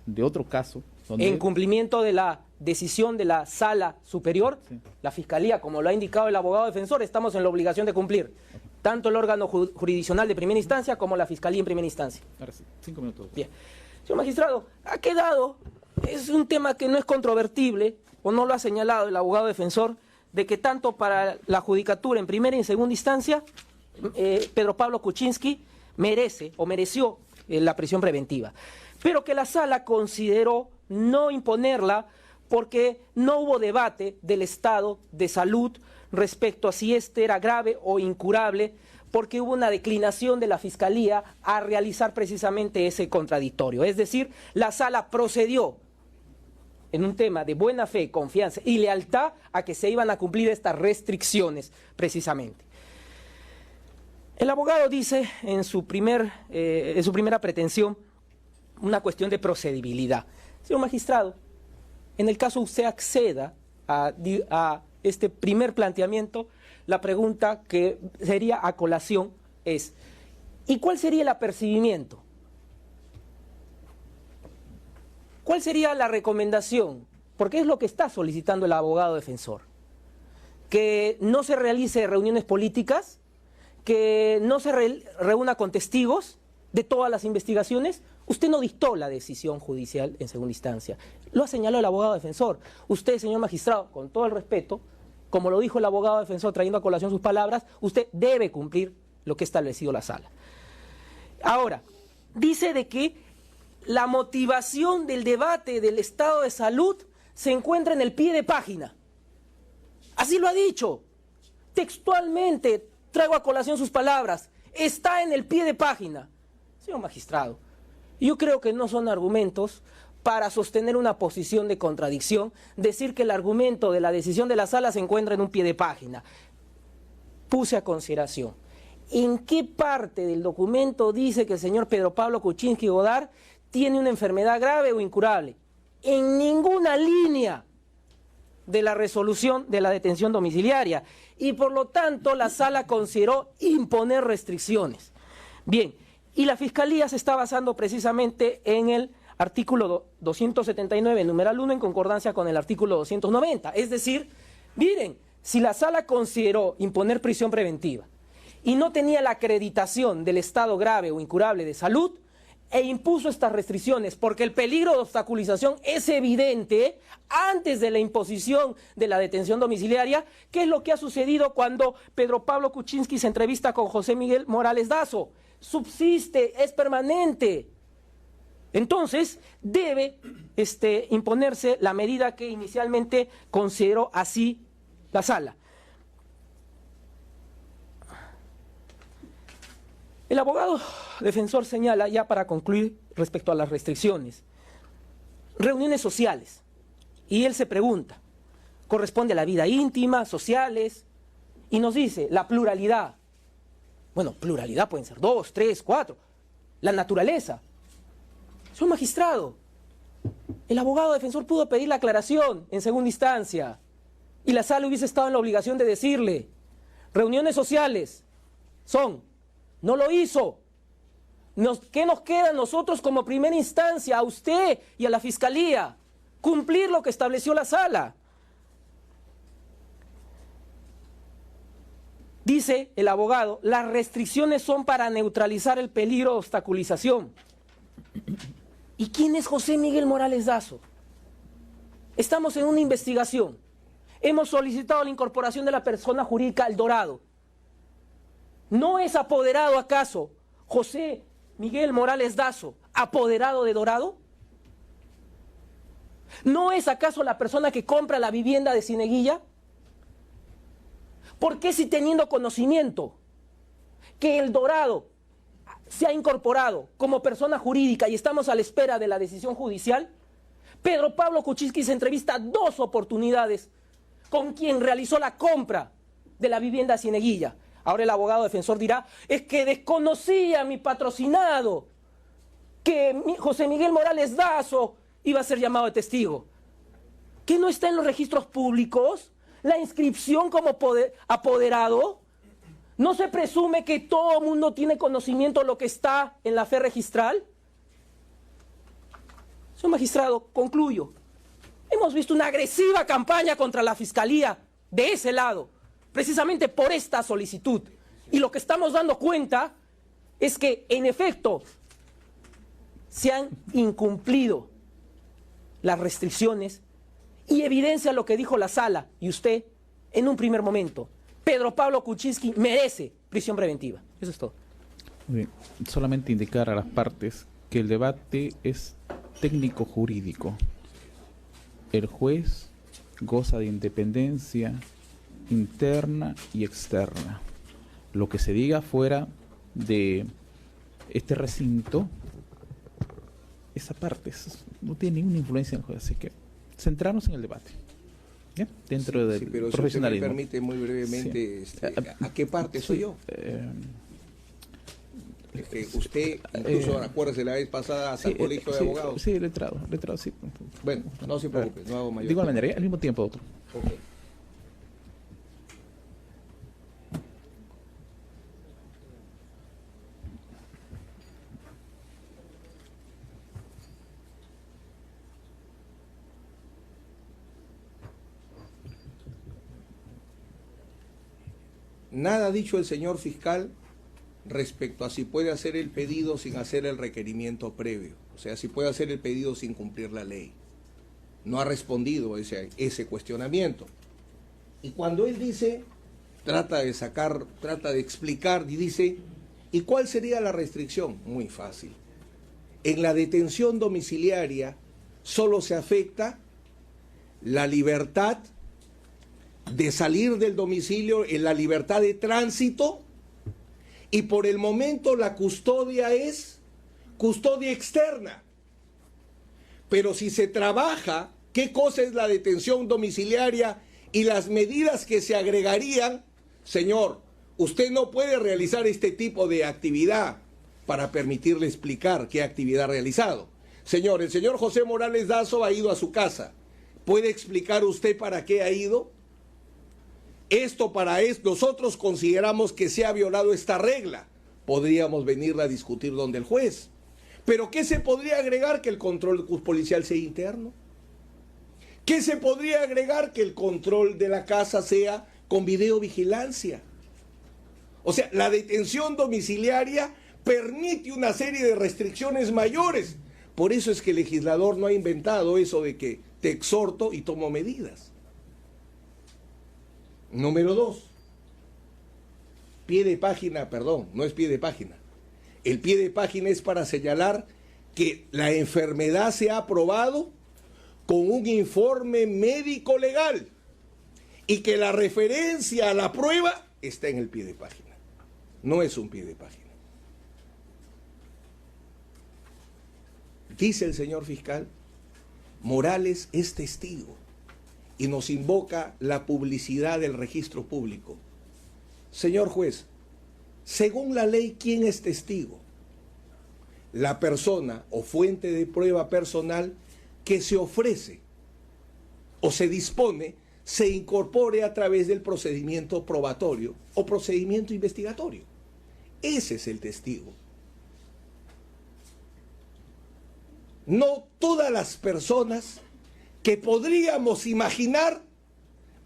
de otro caso, en cumplimiento de la decisión de la sala superior, sí, la fiscalía, como lo ha indicado el abogado defensor, estamos en la obligación de cumplir, tanto el órgano jurisdiccional de primera instancia como la fiscalía en primera instancia. Ahora sí, 5 minutos. Bien. Señor magistrado, ha quedado, es un tema que no es controvertible, o no lo ha señalado el abogado defensor, de que tanto para la judicatura en primera y en segunda instancia, Pedro Pablo Kuczynski mereció la prisión preventiva, pero que la sala consideró no imponerla porque no hubo debate del estado de salud respecto a si este era grave o incurable, porque hubo una declinación de la Fiscalía a realizar precisamente ese contradictorio. Es decir, la sala procedió en un tema de buena fe, confianza y lealtad a que se iban a cumplir estas restricciones precisamente. El abogado dice en su primera pretensión una cuestión de procedibilidad. Señor magistrado, en el caso usted acceda a este primer planteamiento, la pregunta que sería a colación es, ¿y cuál sería el apercibimiento? ¿Cuál sería la recomendación? Porque es lo que está solicitando el abogado defensor. Que no se realice reuniones políticas, que no se reúna con testigos de todas las investigaciones. Usted no dictó la decisión judicial en segunda instancia. Lo ha señalado el abogado defensor. Usted, señor magistrado, con todo el respeto, como lo dijo el abogado defensor trayendo a colación sus palabras, usted debe cumplir lo que ha establecido la sala. Ahora, dice de que la motivación del debate del estado de salud se encuentra en el pie de página. Así lo ha dicho. Textualmente traigo a colación sus palabras. Está en el pie de página. Señor magistrado, yo creo que no son argumentos para sostener una posición de contradicción, decir que el argumento de la decisión de la sala se encuentra en un pie de página. Puse a consideración. ¿En qué parte del documento dice que el señor Pedro Pablo Kuczynski Godard tiene una enfermedad grave o incurable? En ninguna línea de la resolución de la detención domiciliaria, y por lo tanto la sala consideró imponer restricciones. Bien, y la Fiscalía se está basando precisamente en el artículo 279, numeral 1, en concordancia con el artículo 290. Es decir, miren, si la sala consideró imponer prisión preventiva y no tenía la acreditación del estado grave o incurable de salud, e impuso estas restricciones porque el peligro de obstaculización es evidente antes de la imposición de la detención domiciliaria, ¿qué es lo que ha sucedido cuando Pedro Pablo Kuczynski se entrevista con José Miguel Morales Dazo? Subsiste, es permanente. Entonces, debe imponerse la medida que inicialmente consideró así la sala. El abogado defensor señala, ya para concluir respecto a las restricciones, reuniones sociales. Y él se pregunta, ¿corresponde a la vida íntima, sociales? Y nos dice, la pluralidad. Bueno, pluralidad pueden ser 2, 3, 4. La naturaleza. Señor magistrado, el abogado defensor pudo pedir la aclaración en segunda instancia. Y la sala hubiese estado en la obligación de decirle, reuniones sociales son... No lo hizo. ¿Qué nos queda a nosotros como primera instancia, a usted y a la Fiscalía? Cumplir lo que estableció la sala. Dice el abogado, las restricciones son para neutralizar el peligro de obstaculización. ¿Y quién es José Miguel Morales Dazo? Estamos en una investigación. Hemos solicitado la incorporación de la persona jurídica El Dorado. ¿No es apoderado acaso José Miguel Morales Dazo, apoderado de Dorado? ¿No es acaso la persona que compra la vivienda de Cieneguilla? ¿Por qué si teniendo conocimiento que El Dorado se ha incorporado como persona jurídica y estamos a la espera de la decisión judicial, Pedro Pablo Kuczynski se entrevista 2 oportunidades con quien realizó la compra de la vivienda Cieneguilla? Ahora el abogado defensor dirá, es que desconocía mi patrocinado, que José Miguel Morales Dazo iba a ser llamado de testigo. ¿Qué no está en los registros públicos? ¿La inscripción como apoderado? ¿No se presume que todo el mundo tiene conocimiento de lo que está en la fe registral? Señor magistrado, concluyo. Hemos visto una agresiva campaña contra la Fiscalía de ese lado, precisamente por esta solicitud. Y lo que estamos dando cuenta es que, en efecto, se han incumplido las restricciones y evidencia lo que dijo la sala y usted en un primer momento. Pedro Pablo Kuczynski merece prisión preventiva. Eso es todo. Muy bien. Solamente indicar a las partes que el debate es técnico-jurídico. El juez goza de independencia interna y externa. Lo que se diga fuera de este recinto, esa parte no tiene ninguna influencia en el juez, así que centrarnos en el debate, ¿ya? Dentro del pero profesionalismo. Si usted me permite muy brevemente, ¿a qué parte soy yo? Usted, incluso acuérdese la vez pasada hasta el colegio de abogados. Sí, letrado, sí. Bueno, no se preocupe, no hago mayor. Digo, al mismo tiempo otro. Okay. Nada ha dicho el señor fiscal respecto a si puede hacer el pedido sin hacer el requerimiento previo. O sea, si puede hacer el pedido sin cumplir la ley. No ha respondido ese cuestionamiento. Y cuando él dice, trata de explicar y dice, ¿y cuál sería la restricción? Muy fácil. En la detención domiciliaria solo se afecta la libertad de salir del domicilio, en la libertad de tránsito, y por el momento la custodia es custodia externa. Pero si se trabaja, ¿qué cosa es la detención domiciliaria y las medidas que se agregarían? Señor, usted no puede realizar este tipo de actividad para permitirle explicar qué actividad ha realizado. Señor, el señor José Morales Dazo ha ido a su casa. ¿Puede explicar usted para qué ha ido? Nosotros consideramos que se ha violado esta regla. Podríamos venirla a discutir donde el juez. ¿Pero qué se podría agregar? Que el control policial sea interno. ¿Qué se podría agregar? Que el control de la casa sea con videovigilancia. O sea, la detención domiciliaria permite una serie de restricciones mayores. Por eso es que el legislador no ha inventado eso de que te exhorto y tomo medidas. Número 2. Pie de página, perdón, no es pie de página. El pie de página es para señalar que la enfermedad se ha aprobado con un informe médico legal y que la referencia a la prueba está en el pie de página. No es un pie de página. Dice el señor fiscal, Morales es testigo y nos invoca la publicidad del registro público. Señor juez, según la ley, ¿quién es testigo? La persona o fuente de prueba personal que se ofrece o se dispone, se incorpore a través del procedimiento probatorio o procedimiento investigatorio. Ese es el testigo. No todas las personas que podríamos imaginar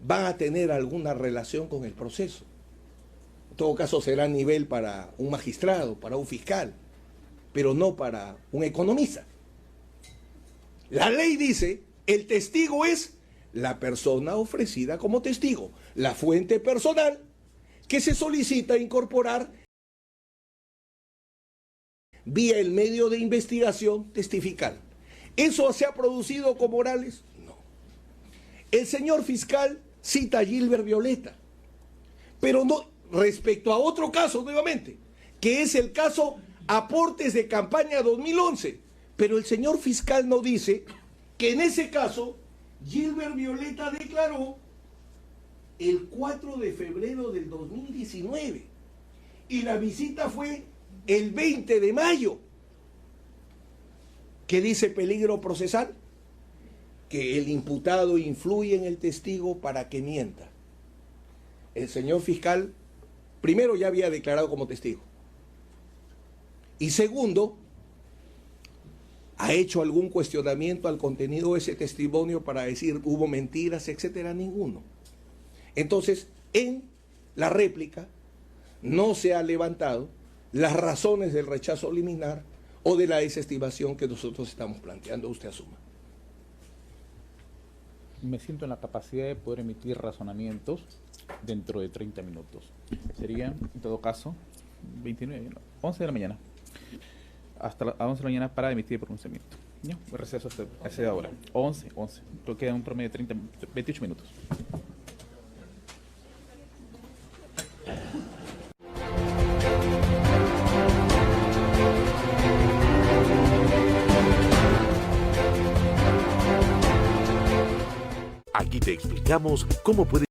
van a tener alguna relación con el proceso. En todo caso será a nivel para un magistrado, para un fiscal, pero no para un economista. La ley dice, el testigo es la persona ofrecida como testigo, la fuente personal que se solicita incorporar vía el medio de investigación testifical. ¿Eso se ha producido con Morales? No. El señor fiscal cita a Gilbert Violeta, pero no respecto a otro caso nuevamente, que es el caso Aportes de Campaña 2011, pero el señor fiscal no dice que en ese caso Gilbert Violeta declaró el 4 de febrero del 2019 y la visita fue el 20 de mayo. ¿Qué dice peligro procesal? Que el imputado influye en el testigo para que mienta. El señor fiscal, primero, ya había declarado como testigo. Y segundo, ¿ha hecho algún cuestionamiento al contenido de ese testimonio para decir hubo mentiras, etcétera? Ninguno. Entonces, en la réplica no se ha levantado las razones del rechazo liminar o de la desestimación que nosotros estamos planteando. Usted asuma. Me siento en la capacidad de poder emitir razonamientos dentro de 30 minutos. Sería, en todo caso, 11 de la mañana. Hasta las 11 de la mañana para emitir pronunciamiento. ¿Ya? Receso hasta esa hora. 11. Creo que queda un promedio de 28 minutos. Aquí te explicamos cómo puedes